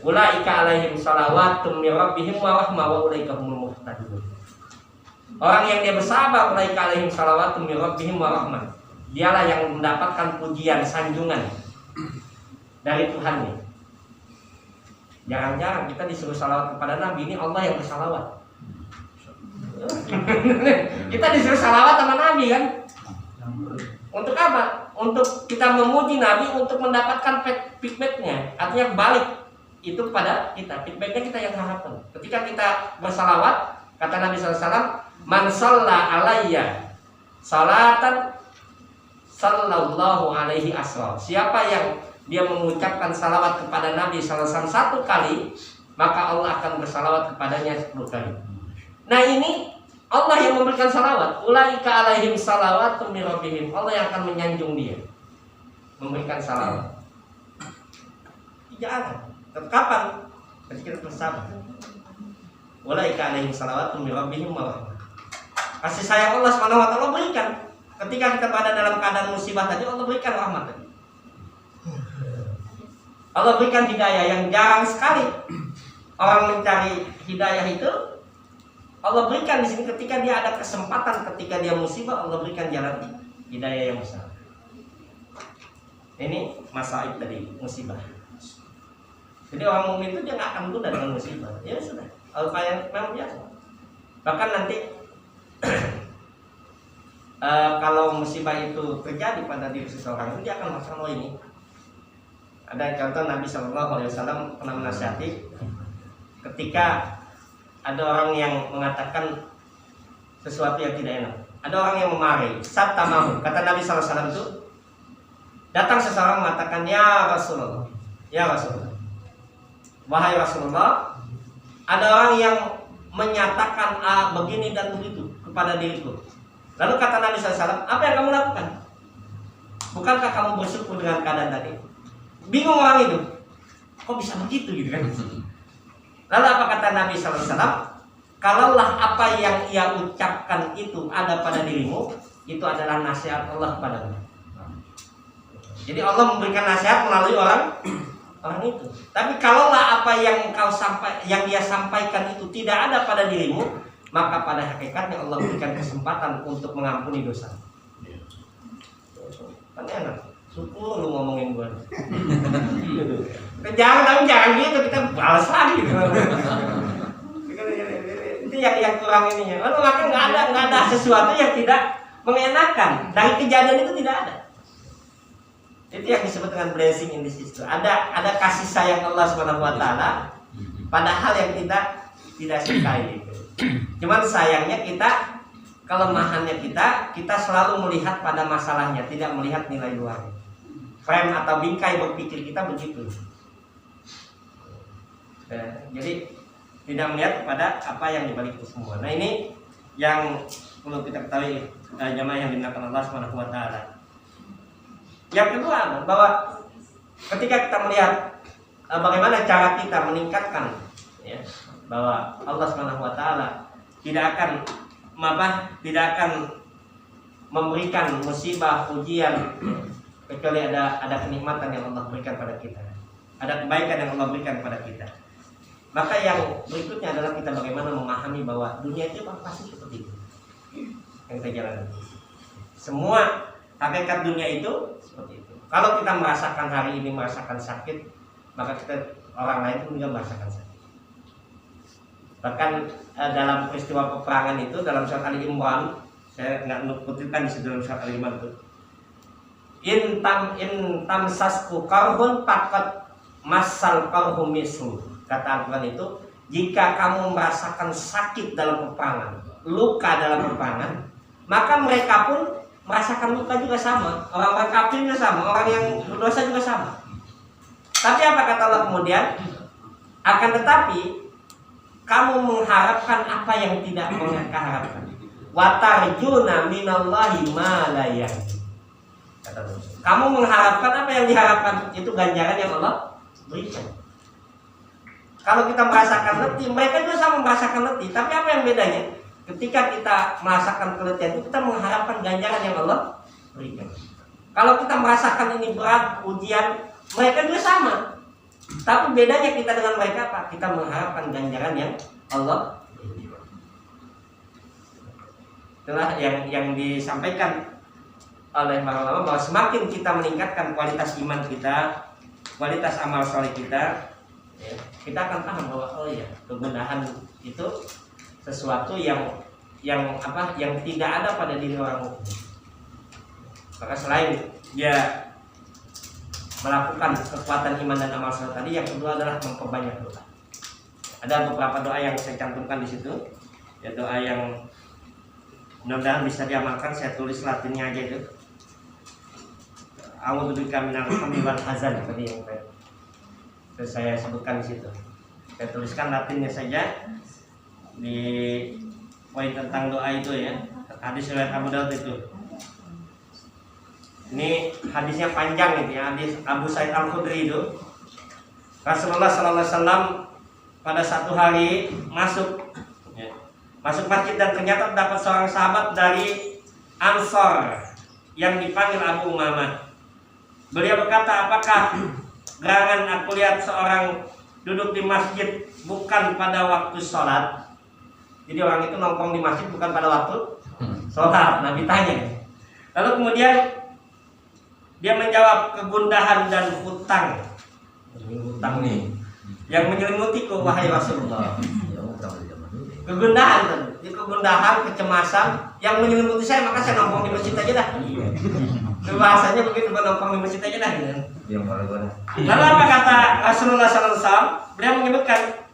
Ulaika alaihim shalawatum min rabbihim wa rahmah wa ulaika humul muhtadun. Orang yang dia bersabar, ulaika alaihim shalawatum min rabbihim wa rahmah. Dialah yang mendapatkan pujian, sanjungan dari Tuhannya. Jarang-jarang kita disuruh salawat kepada Nabi, ini Allah yang bersalawat. Kita disuruh salawat sama Nabi kan? Untuk apa? Untuk kita memuji Nabi, untuk mendapatkan feedbacknya. Artinya balik itu pada kita. Feedbacknya kita yang harapkan. Ketika kita bersalawat, kata Nabi SAW, man shalla alayya salatan sallallahu alaihi asra. Siapa yang dia mengucapkan salawat kepada Nabi SAW satu kali, maka Allah akan bersalawat kepadanya 10 kali. Nah ini Allah yang memberikan salawat. Ulaika alaihim salawatun min rabbihim. Allah yang akan menyanjung dia, memberikan salawat. Jangan. Kapan? Ketika kita bersabar. Ulaika alaihim salawatun min rabbihim wa rahmah. Kasih sayang Allah Subhanahu wa taala berikan. Ketika kita berada dalam keadaan musibah tadi, Allah berikan rahmat tadi. Allah berikan hidayah yang jarang sekali orang mencari hidayah itu. Allah berikan di sini ketika dia ada kesempatan, ketika dia musibah, Allah berikan jalan hidayah yang besar. Ini masaib tadi, musibah. Jadi orang mukmin itu dia nggak akan mudah dengan musibah. Ya sudah, kayak memang biasa. Bahkan nanti kalau musibah itu terjadi pada diri seseorang, dia akan merasakan, oh ini. Ada contoh Nabi SAW pernah menasihati ketika ada orang yang mengatakan sesuatu yang tidak enak. Ada orang yang memarahi. Satamahu. Kata Nabi SAW itu, datang seseorang mengatakan, ya Rasulullah, ya Rasulullah, wahai Rasulullah, ada orang yang menyatakan begini dan begitu kepada diriku. Lalu kata Nabi SAW, apa yang kamu lakukan? Bukankah kamu bersyukur dengan keadaan tadi? Bingung orang itu, kok bisa begitu gitu kan? Lalu apa kata Nabi SAW? Kalaulah apa yang ia ucapkan itu ada pada dirimu, itu adalah nasihat Allah kepadamu. Jadi Allah memberikan nasihat melalui orang itu. Tapi kalaulah apa yang dia sampaikan itu tidak ada pada dirimu, maka pada hakikatnya Allah berikan kesempatan untuk mengampuni dosa. Kan enak. Syukur lu ngomongin gue. Jangan gitu, kita balas lagi gitu. Itu yang kurang ininya. Lalu maka nggak ada sesuatu yang tidak mengenakan. Dari kejadian itu tidak ada. Itu yang disebut dengan blessing in this itu. Ada kasih sayang Allah Subhanahu wa taala pada hal yang kita tidak sukai gitu. Cuman sayangnya kita, kelemahannya kita selalu melihat pada masalahnya, tidak melihat nilai luarnya. Frame atau bingkai berpikir kita begitu. Jadi tidak melihat pada apa yang dibalik itu semua. Nah ini yang perlu kita ketahui, jamaah yang dimuliakan Allah Subhanahu wa taala. Yang kedua, bahwa ketika kita melihat bagaimana cara kita meningkatkan, ya, bahwa Allah Subhanahu wa taala tidak akan memberikan musibah, ujian, kecuali ada kenikmatan yang Allah berikan pada kita, ada kebaikan yang Allah berikan pada kita. Maka yang berikutnya adalah kita bagaimana memahami bahwa dunia itu pasti seperti itu yang kita jalani. Semua hakikat dunia itu seperti itu. Kalau kita merasakan hari ini merasakan sakit, maka orang lain pun juga merasakan sakit. Bahkan dalam peristiwa peperangan itu dalam surat Ali Imran, saya nggak kutipkan di situ dalam surat Ali Imran itu. In tamsasku karhun faqad masal karhum mislu. Kata Al-Quran itu, jika kamu merasakan sakit dalam peperangan, luka dalam peperangan, maka mereka pun merasakan luka juga sama. Orang-orang kafir juga sama, orang yang berdosa juga sama. Tapi apa kata Allah kemudian? Akan tetapi kamu mengharapkan apa yang tidak mereka harapkan. Wa tarjuna minallahi ma la yarju. Kamu mengharapkan apa yang diharapkan, itu ganjaran yang Allah berikan. Kalau kita merasakan letih, mereka juga sama merasakan letih. Tapi apa yang bedanya? Ketika kita merasakan keletihan itu, kita mengharapkan ganjaran yang Allah berikan. Kalau kita merasakan ini berat, ujian, mereka juga sama. Tapi bedanya kita dengan mereka apa? Kita mengharapkan ganjaran yang Allah berikan. Itulah yang disampaikan oleh para ulama, bahwa semakin kita meningkatkan kualitas iman kita, kualitas amal soleh kita, ya, kita akan paham bahwa oh ya, kebenaran itu sesuatu yang tidak ada pada diri orang mukmin. Maka selain dia melakukan kekuatan iman dan amal soleh tadi, yang kedua adalah memperbanyak doa. Ada beberapa doa yang saya cantumkan di situ, ya, doa yang mudah-mudahan bisa diamalkan. Saya tulis latinnya aja itu. A'udzubika minal hammi wal hazan tadi yang saya sebutkan di situ. Saya tuliskan Latinnya saja di poin tentang doa itu ya. Hadis riwayat Abu Daud itu. Ini hadisnya panjang itu ya, hadis Abu Sa'id Al-Khudri itu. Rasulullah sallallahu alaihi wasallam pada satu hari masuk masjid dan ternyata terdapat seorang sahabat dari Ansor yang dipanggil Abu Umamah. Beliau berkata, apakah gerangan aku lihat seorang duduk di masjid bukan pada waktu sholat? Jadi orang itu nongkrong di masjid bukan pada waktu sholat. Nabi tanya. Lalu kemudian dia menjawab, kegundahan dan hutang. Hutang nih yang menyelimutiku wahai Rasulullah. Kegundahan, kecemasan yang menyelimuti saya, maka saya nongkrong di masjid aja dah. Bahasanya begitu, nongkrong di masjid aja dah. Lalu apa kata Rasulullah SAW? Beliau menyebutkan,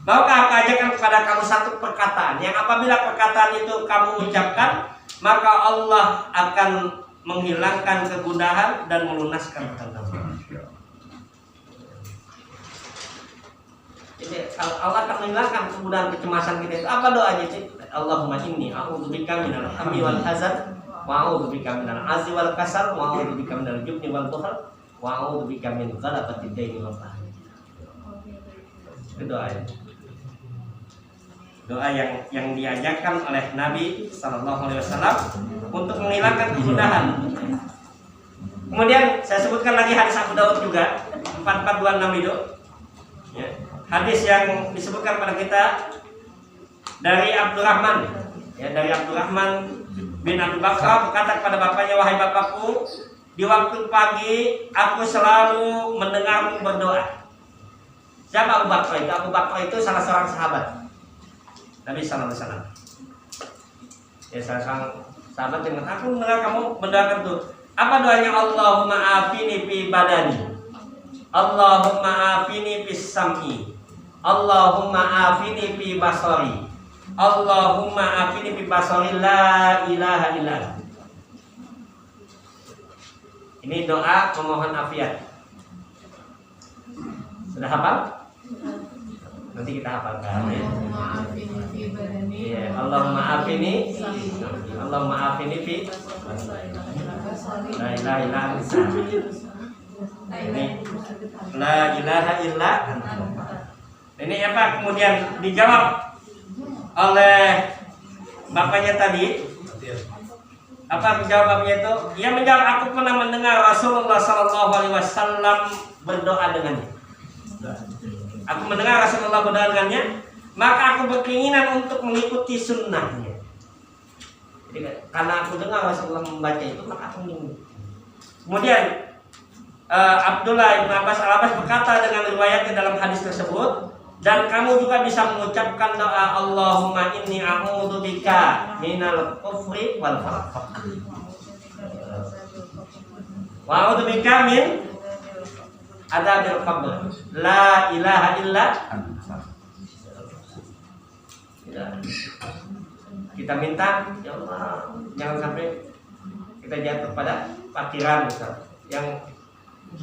maukah aku ajarkan kepada kamu satu perkataan yang apabila perkataan itu kamu ucapkan, maka Allah akan menghilangkan kegundahan dan melunaskan hutang-hutang. Jadi Allah akan menghilangkan kegundahan kecemasan kita itu. Apa doanya sih? Allahumma inni a'udzubika minal hammi wal hazan wa a'udzubika minal azzi wal kasal wa a'udzubika minal jubni wal bukhal wa a'udzubika min ghalabatid daini wal qahr. Itu doanya. Doa yang diajarkan oleh Nabi sallallahu alaihi wasallam untuk menghilangkan kegundahan. Kemudian saya sebutkan lagi hadis Abu Daud juga 4426 itu. Ya. Hadis yang disebutkan pada kita dari Abdurrahman, ya, dari Abdurrahman bin Abu Bakar berkata kepada bapaknya, wahai bapakku, di waktu pagi aku selalu mendengarmu berdoa. Siapa Abu Bakar itu? Abu Bakar itu salah seorang sahabat Nabi sallallahu alaihi wasallam. Ya, salah seorang sahabat yang aku mendengar kamu mendoakan tuh. Apa doanya? Allahumma afini fi badani, Allahumma afini fis sam'i, Allahumma afini fi basari, Allahumma afini fi basari, la ilaha illa anta. Ini doa memohon afiat. Sudah hafal? Nanti kita hafalkan ya. Allahumma afini, Allahumma afini fi la ilaha illa anta. Ini la ilaha illa anta. Ini apa? Kemudian dijawab oleh bapaknya tadi. Apa jawab bapaknya itu? Ia menjawab, aku pernah mendengar Rasulullah sallallahu alaihi wasallam berdoa dengannya. Aku mendengar Rasulullah berdoa dengannya, maka aku berkeinginan untuk mengikuti sunnahnya. Jadi karena aku dengar Rasulullah membaca itu, maka aku ingin. Kemudian Abdullah bin Abbas Al-Abbas berkata dengan riwayatnya dalam hadis tersebut, dan kamu juga bisa mengucapkan doa Allahumma inni a'udzubika minal kufri wal faqr wa a'udzubika min adzabil qabr, la ilaha illa anta. Kita minta, ya Allah, jangan sampai kita jatuh pada fakiran misal. Yang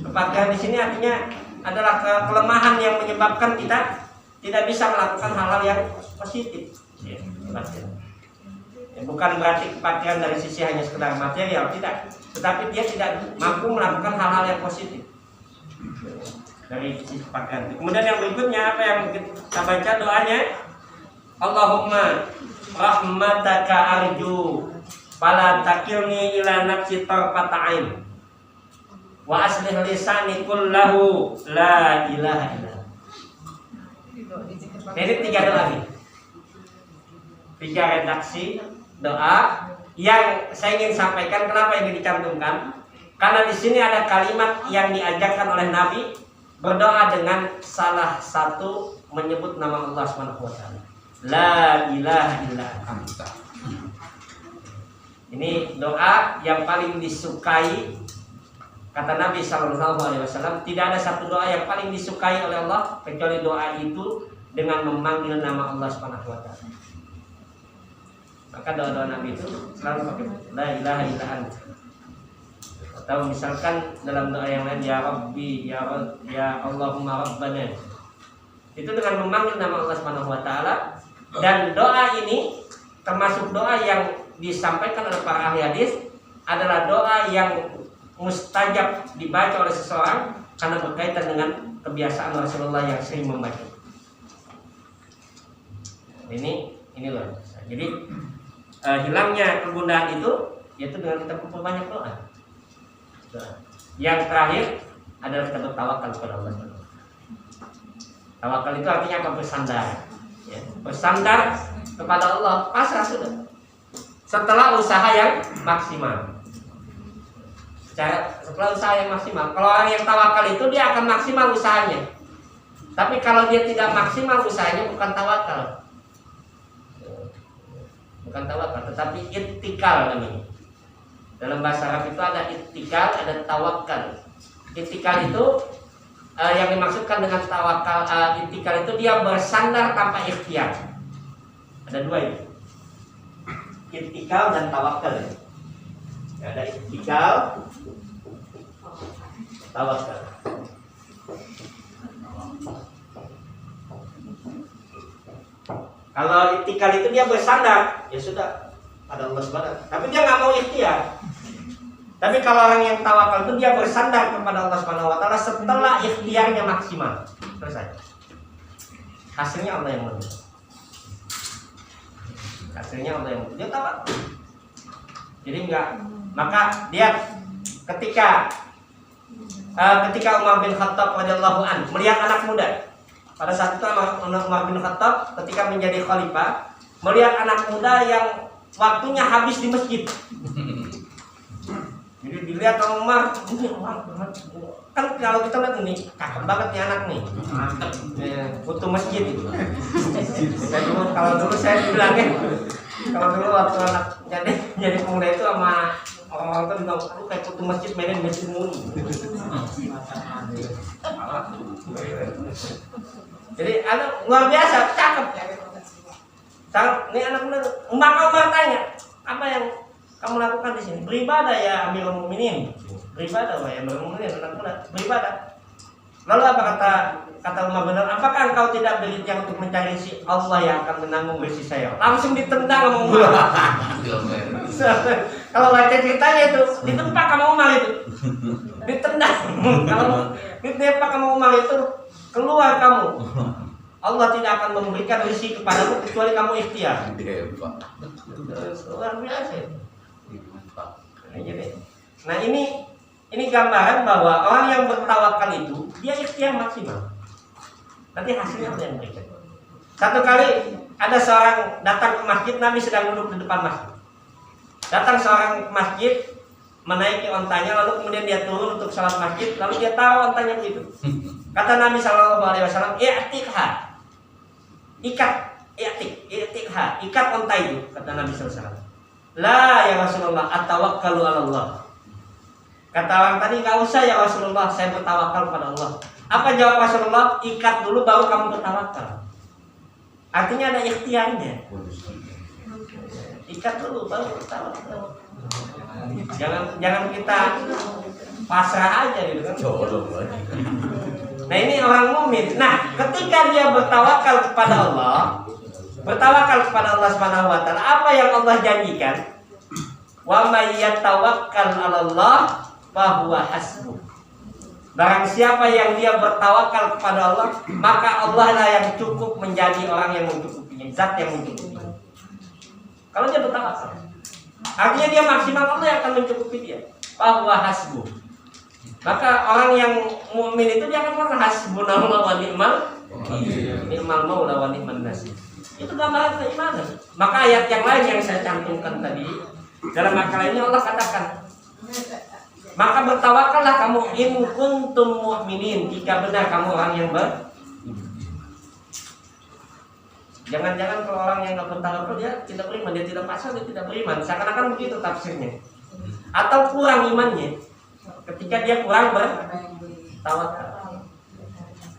kefakiran di sini artinya adalah kelemahan yang menyebabkan kita tidak bisa melakukan hal-hal yang positif. Ya, bukan berarti kefakiran dari sisi hanya sekedar material, tidak. Tetapi dia tidak mampu melakukan hal-hal yang positif dari sisi kefakiran. Kemudian yang berikutnya apa yang kita baca doanya? Allahumma rahmataka arju fala takilni ila nafsi tarfata ain wa aslih lisani kullahu la ilaha illa. Jadi 3 doa nih, 3 redaksi doa yang saya ingin sampaikan. Kenapa ini dicantumkan? Karena di sini ada kalimat yang diajarkan oleh Nabi berdoa dengan salah satu menyebut nama Allah Subhanahu wa taala. La ilaha illa anta. Ini doa yang paling disukai. Kata Nabi sallallahu alaihi wasallam, tidak ada satu doa yang paling disukai oleh Allah kecuali doa itu dengan memanggil nama Allah Subhanahu wa taala. Maka doa-doa Nabi itu selalu pakai la ilaha illa anta. Atau misalkan dalam doa yang lain, ya Rabbi, ya Allahumma Rabbana, Itu dengan memanggil nama Allah Subhanahu wa taala. Dan doa ini termasuk doa yang disampaikan oleh para ahli hadis adalah doa yang mustajab dibaca oleh seseorang karena berkaitan dengan kebiasaan Rasulullah yang sering membaca. Ini loh. Jadi hilangnya kegundahan itu yaitu dengan kita memperbanyak doa. Yang terakhir adalah kita bertawakal kepada Allah. Tawakal itu artinya apa? Bersandar. Ya, bersandar kepada Allah, pasrah sudah. Setelah usaha yang maksimal. Setelah usaha yang maksimal. Kalau orang yang tawakal itu dia akan maksimal usahanya. Tapi kalau dia tidak maksimal usahanya bukan tawakal. Bukan tawakal, tetapi ittikal namanya. Dalam bahasa Arab itu ada ittikal, ada tawakal. Ittikal itu yang dimaksudkan dengan tawakal, ittikal itu dia bersandar tanpa ikhtiar. Ada dua itu. Ittikal dan tawakal. Ada ittikal, tawakal. Kalau ittikal itu dia bersandar, ya sudah pada Allah Subhanahu. Tapi dia nggak mau ikhtiar. Tapi kalau orang yang tawakal itu dia bersandar kepada Allah Subhanahu wa taala setelah ikhtiarnya maksimal. Selesai. Hasilnya Allah yang menentukan. Hasilnya Allah yang menentukan. Dia tawakal. Jadi enggak, maka dia ketika Umar bin Khattab radhiyallahu anhu melihat anak muda. Pada saat itu Umar bin Khattab ketika menjadi khalifah melihat anak muda yang waktunya habis di masjid. Jadi dilihat sama Umar, ini kan kalau kita lihat ini cakep banget nih anak nih, mantep, foto masjid itu. Kalau dulu saya bilangnya, kalau dulu waktu anak jadi pemuda itu sama orang-orang itu bilang, lu kayak foto masjid mainin masjid muni. Jadi anak luar biasa, cakep. Ini anak muda, Umar tanya, apa yang kamu lakukan di sini? Beribadah ya Amirul Mukminin. Beribadah ya Amirul Mukminin, anak muda, beribadah. Lalu apa kata Umar benar? Apakah engkau tidak beriltiang untuk mencari si Allah yang akan menanggung besi saya? Langsung ditendang sama Umar. Kalau baca ceritanya itu ditempak sama Umar itu. Ditendang. Kalau ditempak sama Umar itu keluar kamu. Allah tidak akan memberikan rezeki kepadamu kecuali kamu ikhtiar. Luar biasa. Nah ini gambaran bahwa orang yang bertawakal itu dia ikhtiar maksimal. Nanti hasilnya apa yang berikan. Satu kali ada seorang datang ke masjid, Nabi sedang duduk di depan masjid. Datang seorang ke masjid, menaiki ontanya, lalu kemudian dia turun untuk salat masjid, lalu dia taruh ontanya begitu. Kata Nabi SAW, i'tikha, ikat onta itu, kata Nabi SAW. La ya Rasulullah, atawakkalu ala Allah. Kata orang tadi, nggak usah ya Rasulullah, saya bertawakal pada Allah. Apa jawab Rasulullah? Ikat dulu baru kamu bertawakal. Artinya ada ikhtiarnya. Ikat dulu baru bertawakal. Jangan kita pasrah aja gitu kan. Nah ini orang mukmin. Nah ketika dia bertawakal kepada Allah, Subhanahu wa taala, apa yang Allah janjikan? Wa may yatawakkal 'ala Allah fa huwa hasbuh. Barang siapa yang dia bertawakal kepada Allah, maka Allah lah yang cukup menjadi orang yang mencukupinya, zat yang mencukupi. Kalau dia bertawakal, artinya dia maksimal, Allah yang akan mencukupi dia. Fa huwa hasbuh. Maka orang yang mukmin itu dia akan merasa hasbunallah wa ni'mal maula wa ni'man nasir. Itu gambaran keimanan. Maka ayat yang lain yang saya cantumkan tadi dalam makalah ini Allah katakan, maka bertawakallah kamu in kuntum mu'minin, jika benar kamu orang yang Jangan-jangan kalau orang yang nggak bertawakal dia tidak beriman, dia tidak pasrah, dia tidak beriman. Seakan-akan begitu tafsirnya. Atau kurang imannya ketika dia kurang bertawakal,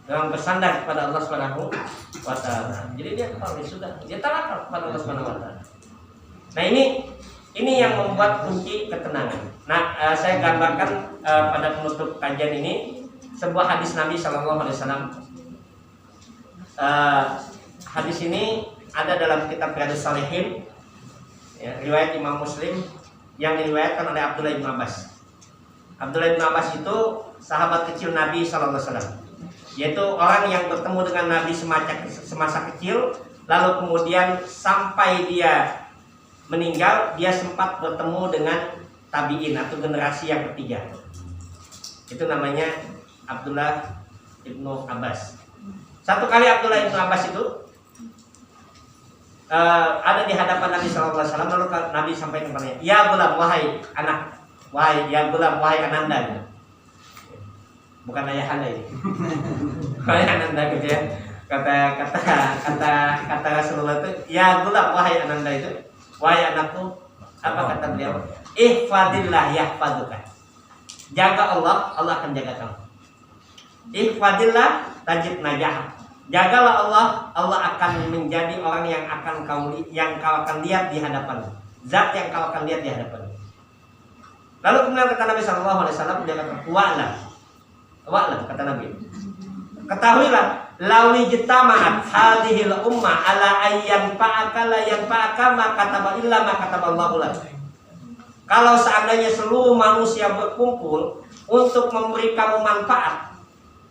dengan bersandar kepada Allah Subhanahu wa taala. Jadi dia dia tawakal kepada Allah Subhanahu wa taala. Nah ini yang membuat kunci ketenangan. Nah, saya gambarkan pada penutup kajian ini sebuah hadis Nabi Sallallahu Alaihi Wasallam. hadis ini ada dalam kitab Riyadhus Shalihin, ya, riwayat Imam Muslim yang diriwayatkan oleh Abdullah bin Abbas. Abdullah bin Abbas itu sahabat kecil Nabi Sallallahu Alaihi Wasallam, yaitu orang yang bertemu dengan Nabi semasa kecil, lalu kemudian sampai dia meninggal, dia sempat bertemu dengan tabi'in atau generasi yang ketiga. Itu namanya Abdullah ibnu Abbas. Satu kali Abdullah ibnu Abbas itu ada di hadapan Nabi Sallallahu Alaihi Wasallam, lalu Nabi sampaikan kepadanya, ya gulam, wahai anak, ya gulam, wahai ananda. Bukan ayah anda ini, wahai ananda gitu ya. Kata Rasulullah itu, ya gulam, wahai ananda itu, wahai anakku. Apa kata beliau? Ihfadillah yahfaduka. Jaga Allah, Allah akan jaga kamu. Ihfadillah tajid najah. Jagalah Allah, Allah akan menjadi orang yang kau akan lihat di hadapan. Zat yang kau akan lihat di hadapan. Lalu kemudian kata Nabi Sallallahu Alaihi Wasallam, dia kata, wa'lam, kata Nabi. Ketahuilah, lawi jitama'at hadhil ummah ala ayyan fa'aka la yanfa'aka ma kataba illa ma kataba Allahu lak. Kalau seandainya seluruh manusia berkumpul untuk memberi kamu manfaat,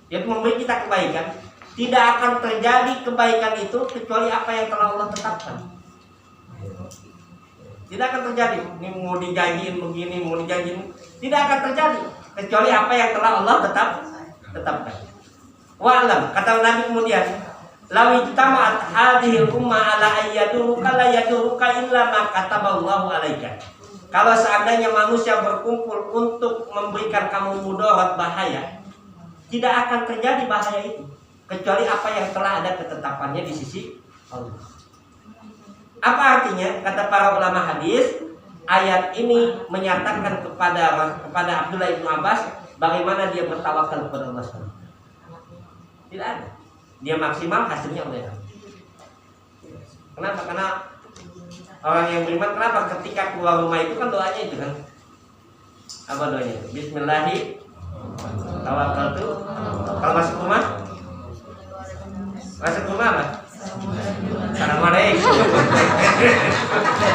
yaitu memberi kita kebaikan, tidak akan terjadi kebaikan itu kecuali apa yang telah Allah tetapkan. Tidak akan terjadi. Ini mau dijanjiin begini, mau dijanjiin, tidak akan terjadi kecuali apa yang telah Allah tetapkan. Wa'lam, kata Nabi kemudian, lawi jitama'at hadhil ummah ala ayyaduruka la yaduruka illa ma kataballahu alaika. Kalau seandainya manusia berkumpul untuk memberikan kamu mudarat, bahaya, tidak akan terjadi bahaya itu kecuali apa yang telah ada ketetapannya di sisi Allah. Apa artinya? Kata para ulama hadis, ayat ini menyatakan kepada Abdullah bin Abbas bagaimana dia bertawakal kepada Allah SWT. Tidak ada. Dia maksimal, hasilnya Allah. Kenapa? Karena orang yang beriman, kenapa ketika keluar rumah itu kan doanya itu kan? Apa doanya? Bismillahirrahmanirrahim. Tawakkaltu. Kalau masuk rumah? Masuk rumah apa? Assalamualaikum.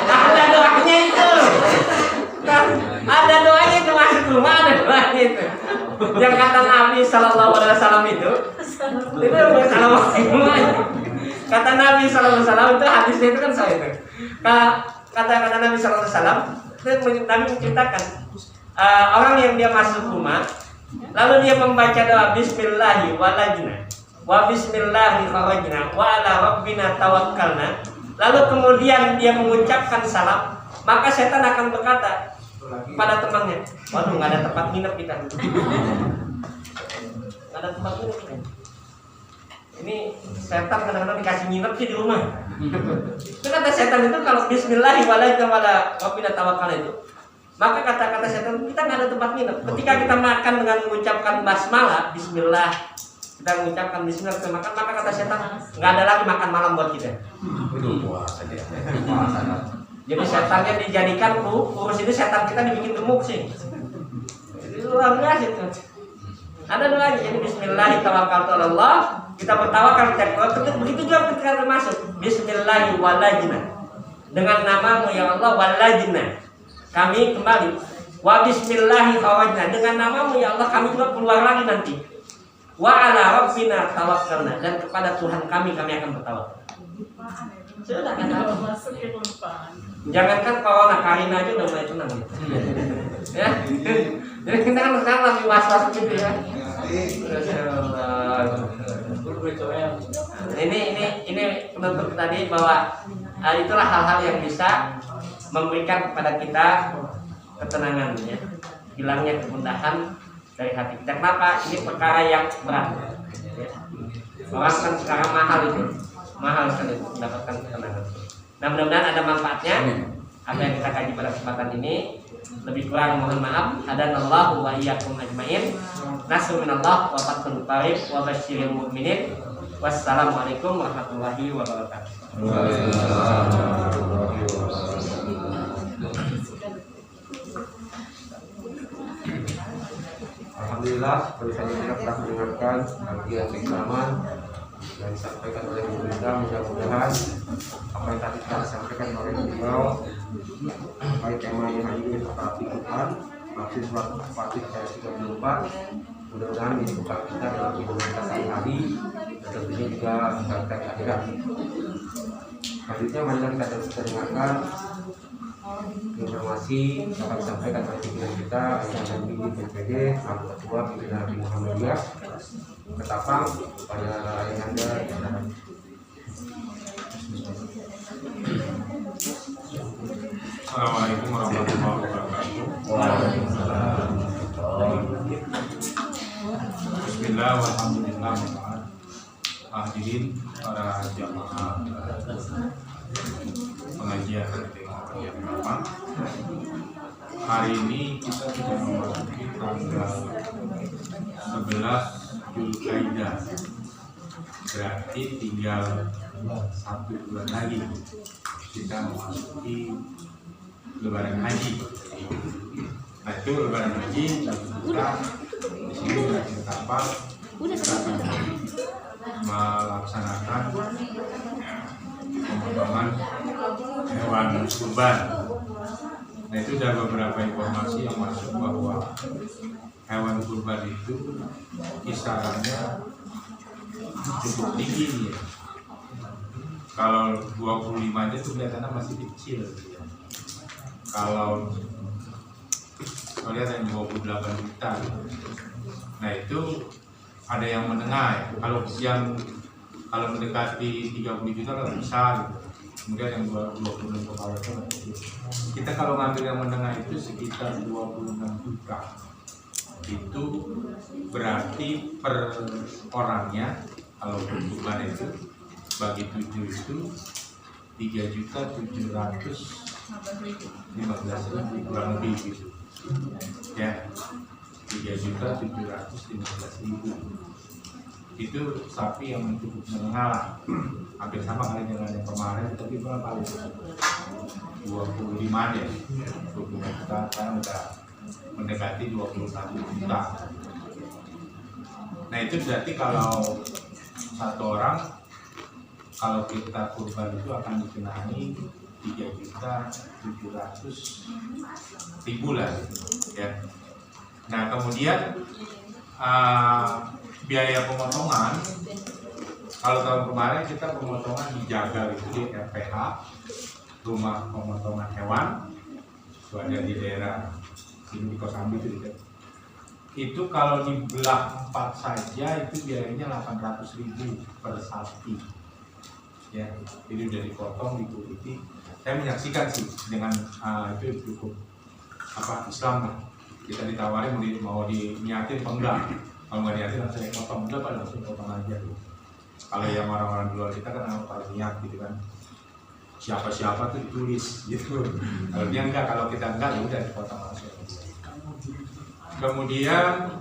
Ada doanya itu. Ada doanya itu, masuk rumah ada doanya itu. Yang kata Nabi Sallallahu Alaihi Wasallam itu Assalamualaikum. Kata Nabi Sallallahu Alaihi Wasallam itu, hadisnya itu kan saya itu. Kata Nabi Sallallahu Alaihi Wasallam, Nabi menceritakan orang yang dia masuk rumah, lalu dia membaca doa Bismillahi walajna wa Bismillahi kharajna wa ala rabbina tawakkalna, lalu kemudian dia mengucapkan salam, maka setan akan berkata pada temannya, waduh, nggak ada tempat nginep kita. Nggak ada tempat nginep kita. Ini setan kadang-kadang dikasih nginep sih di rumah. Itu kata setan itu, kalau Bismillahirrahmanirrahim wala rabbina tawakkalna itu, maka kata-kata setan, kita nggak ada tempat nginep. Ketika kita makan dengan mengucapkan basmalah, Bismillah, kita mengucapkan Bismillah, kita makan, maka kata setan, nggak ada lagi makan malam buat kita. Jadi setannya dijadikan urus ini, setan kita dibikin gemuk sih. Itu luar biasa itu. Ada doanya, jadi Bismillahirrahmanirrahim, kita bertawakal, kita keluar. Begitu juga ketika kita masuk, Bismillahirrahmanirrahim, dengan namamu ya Allah, walajna, kami kembali. Wa Bismillahirrahmanirrahim, dengan namamu ya Allah, kami juga keluar lagi nanti. Wa ala rabbina tawakkalna, dan kepada Tuhan kami akan bertawakal. Sudah kan? Jangankan corona, Karina aja udah mulai tenang gitu. Ya. Jadi kita kan sekarang lagi was-was gitu ya. Ini penutup tadi bahwa itulah hal-hal yang bisa memberikan kepada kita ketenangan, ya. Hilangnya kegundahan dari hati kita. Kenapa? Ini perkara yang berat. Ya. Orang kan sekarang mahal sekali mendapatkan ketenangan. Nah, mudah-mudahan ada manfaatnya apa yang kita kaji pada kesempatan ini. Lebih kurang mohon maaf. Hadanallahu wa iyyakum ajmain. Nasrun minallah wa fathun qarib wa basyiril mu'minin. Wassalamualaikum warahmatullahi wabarakatuh. Alhamdulillah, baru saja kita telah mendengarkan kajian islaman yang disampaikan oleh Bu Linda, mudah-mudahan apa yang tadi telah disampaikan oleh beliau baik temanya hari ini tetapi Tuhan maksud surat Fatih ayat 34 mudah-mudahan ini bukan kita dalam kehidupan kita sehari-hari dan tentunya juga kita di akhirat. Selanjutnya mari kita terus dengarkan informasi yang akan disampaikan oleh pimpinan kita yang di BPD selaku Ketua Pimpinan Nabi Muhammadiyah Ketapang pada Ayahanda dan Assalamualaikum warahmatullahi wabarakatuh. Bismillah walhamdulillah. Hadirin para jamaah pengajian yang berapa. Hari ini kita sudah memasuki tanggal 11 Zulkaidah. Berarti tinggal 1 bulan lagi kita memasuki Lebaran Haji. Nah itu Lebaran Haji kita di sini di Ketapang kita akan melaksanakan pemotongan hewan kurban. Nah itu ada beberapa informasi yang masuk bahwa hewan kurban itu kisarannya cukup tinggi ya. Kalau 25 aja tuh kelihatannya masih kecil ya. Kalau lihat yang 28 juta, nah itu ada yang menengah ya. Kalau mendekati 30 juta kan besar gitu. Kemudian yang 26 kepala itu kecil. Kita kalau ngambil yang menengah itu sekitar 26 juta. Itu berarti per orangnya kalau kurban itu bagi 7 itu 3.715.000 kurang lebih gitu ya, 3.715.000 itu sapi yang cukup menengah lah, hampir sama kali dengan yang kemarin, tapi berapa kali 25 ya, 25 juta kan udah mendekati 21 juta. Nah itu berarti kalau satu orang kalau kita kurban itu akan dikenai 3.700.000 lah gitu, ya. Nah kemudian biaya pemotongan kalau tahun kemarin kita pemotongan di Jagal itu di RPH, rumah pemotongan hewan itu ada di daerah sini di Kosambi itu kalau dibelah 4 saja itu biayanya 800.000 per sapi ya, jadi udah dipotong dikuliti. Saya menyaksikan sih dengan itu cukup Islam lah. Kita ditawarin mau diniatin apa enggak, kalau nggak niatin langsung potong, enggak Pak, langsung potong aja gitu. Kalau yang orang-orang di luar kita kan pada niat gitu kan, siapa-siapa tuh ditulis gitu. Kalau dia enggak, kalau kita enggak ya udah dipotong langsung. Kemudian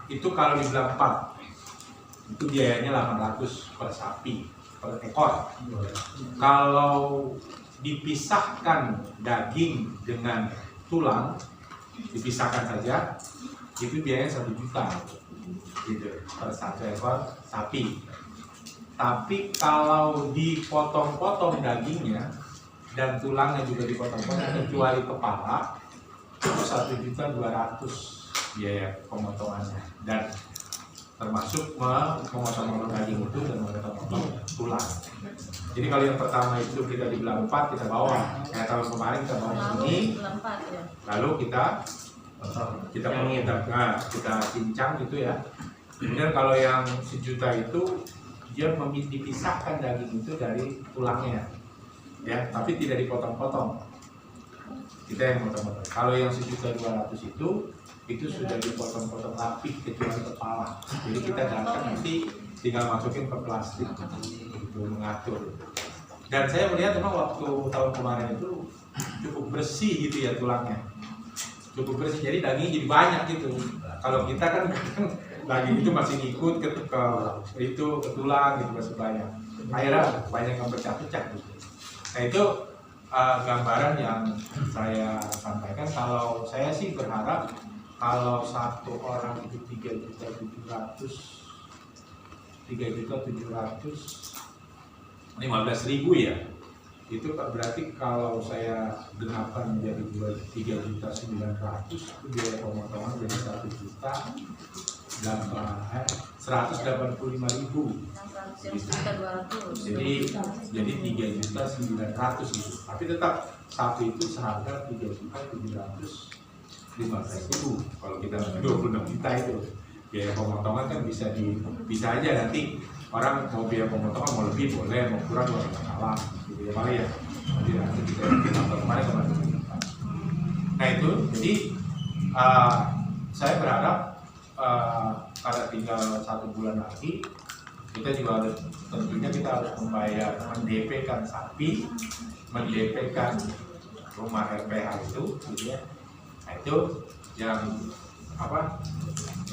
itu kalau dibelah 4 itu biayanya 800 per sapi per ekor. Kalau dipisahkan daging dengan tulang, dipisahkan saja itu biayanya 1 juta gitu per 1 ekor sapi. Tapi kalau dipotong-potong dagingnya dan tulangnya juga dipotong-potong kecuali kepala itu 1.200.000 biaya pemotongannya, dan termasuk memotong daging itu dan memotong tulang. Jadi kalau yang pertama itu kita dibelah 4 kita bawa, kayak tahun kemarin kita bawa sini, lalu kita cincang gitu ya. Kemudian kalau yang 1 juta itu dia dipisahkan daging itu dari tulangnya ya, tapi tidak dipotong-potong, kita yang potong-potong. Kalau yang 1.200.000 itu sudah dipotong-potong rapi kecuali kepala, jadi kita datang nanti tinggal masukin ke plastik untuk mengatur. Dan saya melihat memang waktu tahun kemarin itu cukup bersih gitu ya tulangnya, cukup bersih, jadi daging jadi banyak gitu. Kalau kita kan daging itu masih ngikut ke tulang gitu, masih banyak, akhirnya banyak yang pecah-pecah gitu. Nah itu gambaran yang saya sampaikan. Kalau saya sih berharap kalau satu orang itu 3.700.000 3.715.000 ya. Itu berarti kalau saya genapkan menjadi 3.900.000 itu biaya pemotongan jadi 1.185.000. Jadi 3.900.000 itu. Tapi tetap sapi itu seharga 3.715.000. Kalau kita 26 juta itu biaya pemotongan kan bisa aja nanti orang mau biaya pemotongan mau lebih boleh, mau kurang boleh, masalah gitu ya Pak ya. Nanti kita nonton kemarin. Nah itu jadi saya berharap pada tinggal 1 bulan lagi kita juga harus tentunya kita harus membayar mendp-kan sapi, mendp-kan rumah RPH itu gitu ya. Nah itu yang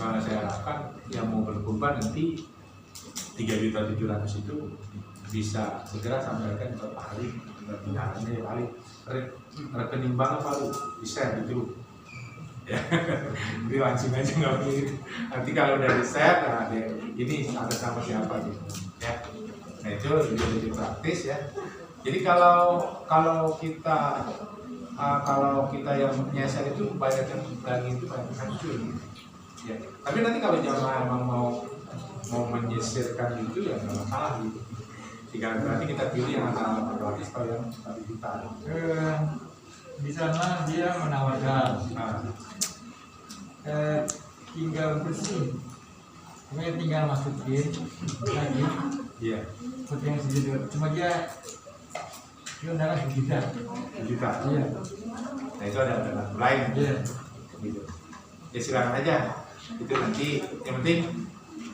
saya harapkan yang mau berkurban nanti 3.700.000 itu bisa segera sampaikan ke Pak Ali, tidak Pak Ali rekening bank apa lu di-share gitu ya. Jadi langsung aja nggak pilih. Nanti kalau udah di-share, nah ini ada sama siapa gitu ya. Nah itu lebih praktis ya. Jadi kalau kita yang nyasar itu banyak yang berani itu banyak hancur gitu. Ya. Tapi nanti kalau jamaah emang mau menyisirkan itu ya nggak masalah gitu. Jika berarti kita pilih yang antara gratis atau yang 1 juta. Di sana dia menawarkan tinggal bersih, kemudian tinggal masukin lagi. Iya. Seperti yang segitu. Cuma dia undang 1 juta. 1 juta. Iya. Nah itu ada lain. Iya. Gitu. Ya silakan aja. Itu nanti yang penting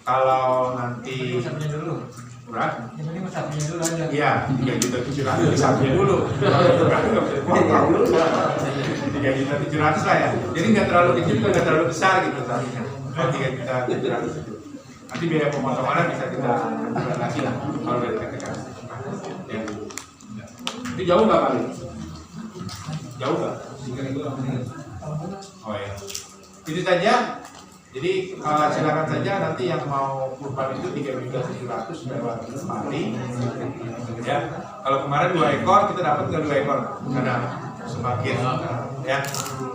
kalau nanti Sapinya dulu. berapa? Yang penting sapinya dulu aja. Iya, 3.700.000 sapinya dulu. 3.700.000 lah ya. Jadi nggak terlalu kecil juga nggak terlalu besar gitu sapinya. 3.700.000 itu. Nanti biaya pemotongannya bisa kita ajukan lagi lah kalau dari katakan. Ya. Itu jauh nggak kali? Jauh nggak? Oh ya. Itu saja. Jadi silakan saja nanti yang mau kurban itu 3.700.000 lewat Mali. Ya, kalau kemarin 2 ekor kita dapat ke 2 ekor karena semakin ya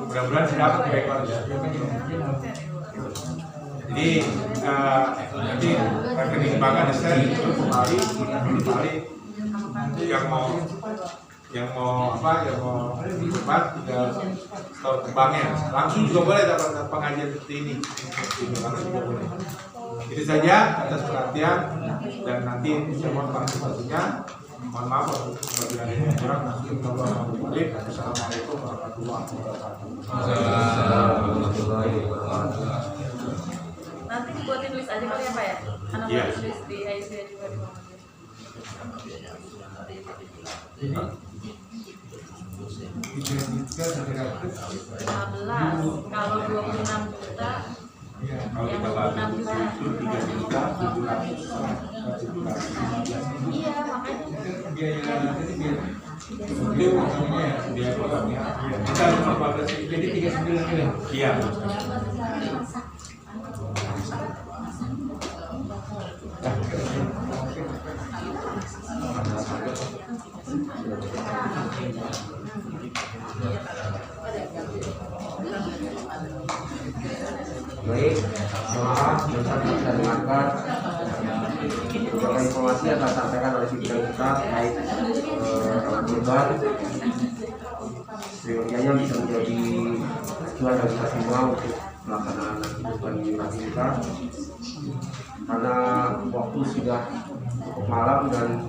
mudah-mudahan sih dapat 2 ekor. Jadi nanti rekening bank ada share itu ke Mali yang mau kurban tinggal store ke banknya langsung juga boleh dapat pengajian seperti ini langsung juga boleh. Itu saja atas perhatian dan nanti saya mohon partisipasinya. Mohon maaf apabila ada yang kurang. Assalamualaikum warahmatullahi wabarakatuh. Nanti dibuatin list aja kali ya Pak ya? Anak Iya. tulis di IC juga di bawah. Ini 15. Kalau 26 juta Kalau kita bagi itu 3.700.000. iya makanya biaya itu biaya. Itu biaya programnya. Kita 14 Jadi 39 kilo. iya. Baik, maaf, bisa kita dengarkan beberapa informasi yang akan sampaikan oleh pimpinan kita terkait kurban. Seyogianya bisa menjadi tujuan bagi kita semua untuk pelaksanaan kurban di rumah kita. Karena waktu sudah cukup malam dan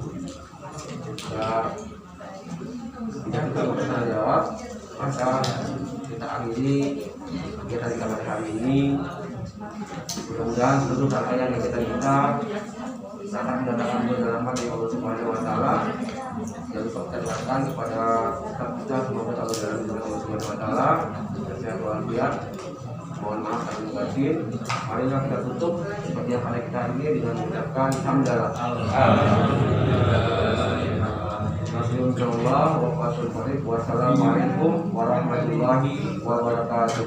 tidak bisa bertanya jawab, maka kita akhiri kegiatan kita pada hari ini. Mudah-mudahan seluruh rangkaian yang kita minta dapat mendatangkan keberkahan dari Allah Subhanahu wa Ta'ala. Dan kita doakan kepada kita semoga Allah dalam lindungan Allah Subhanahu wa Ta'ala dan sehat walafiat. Mohon maaf lahir batin. Marilah kita tutup seperti yang pada kita ini dengan mengucapkan hamdalah. Wassalamualaikum warahmatullahi wabarakatuh.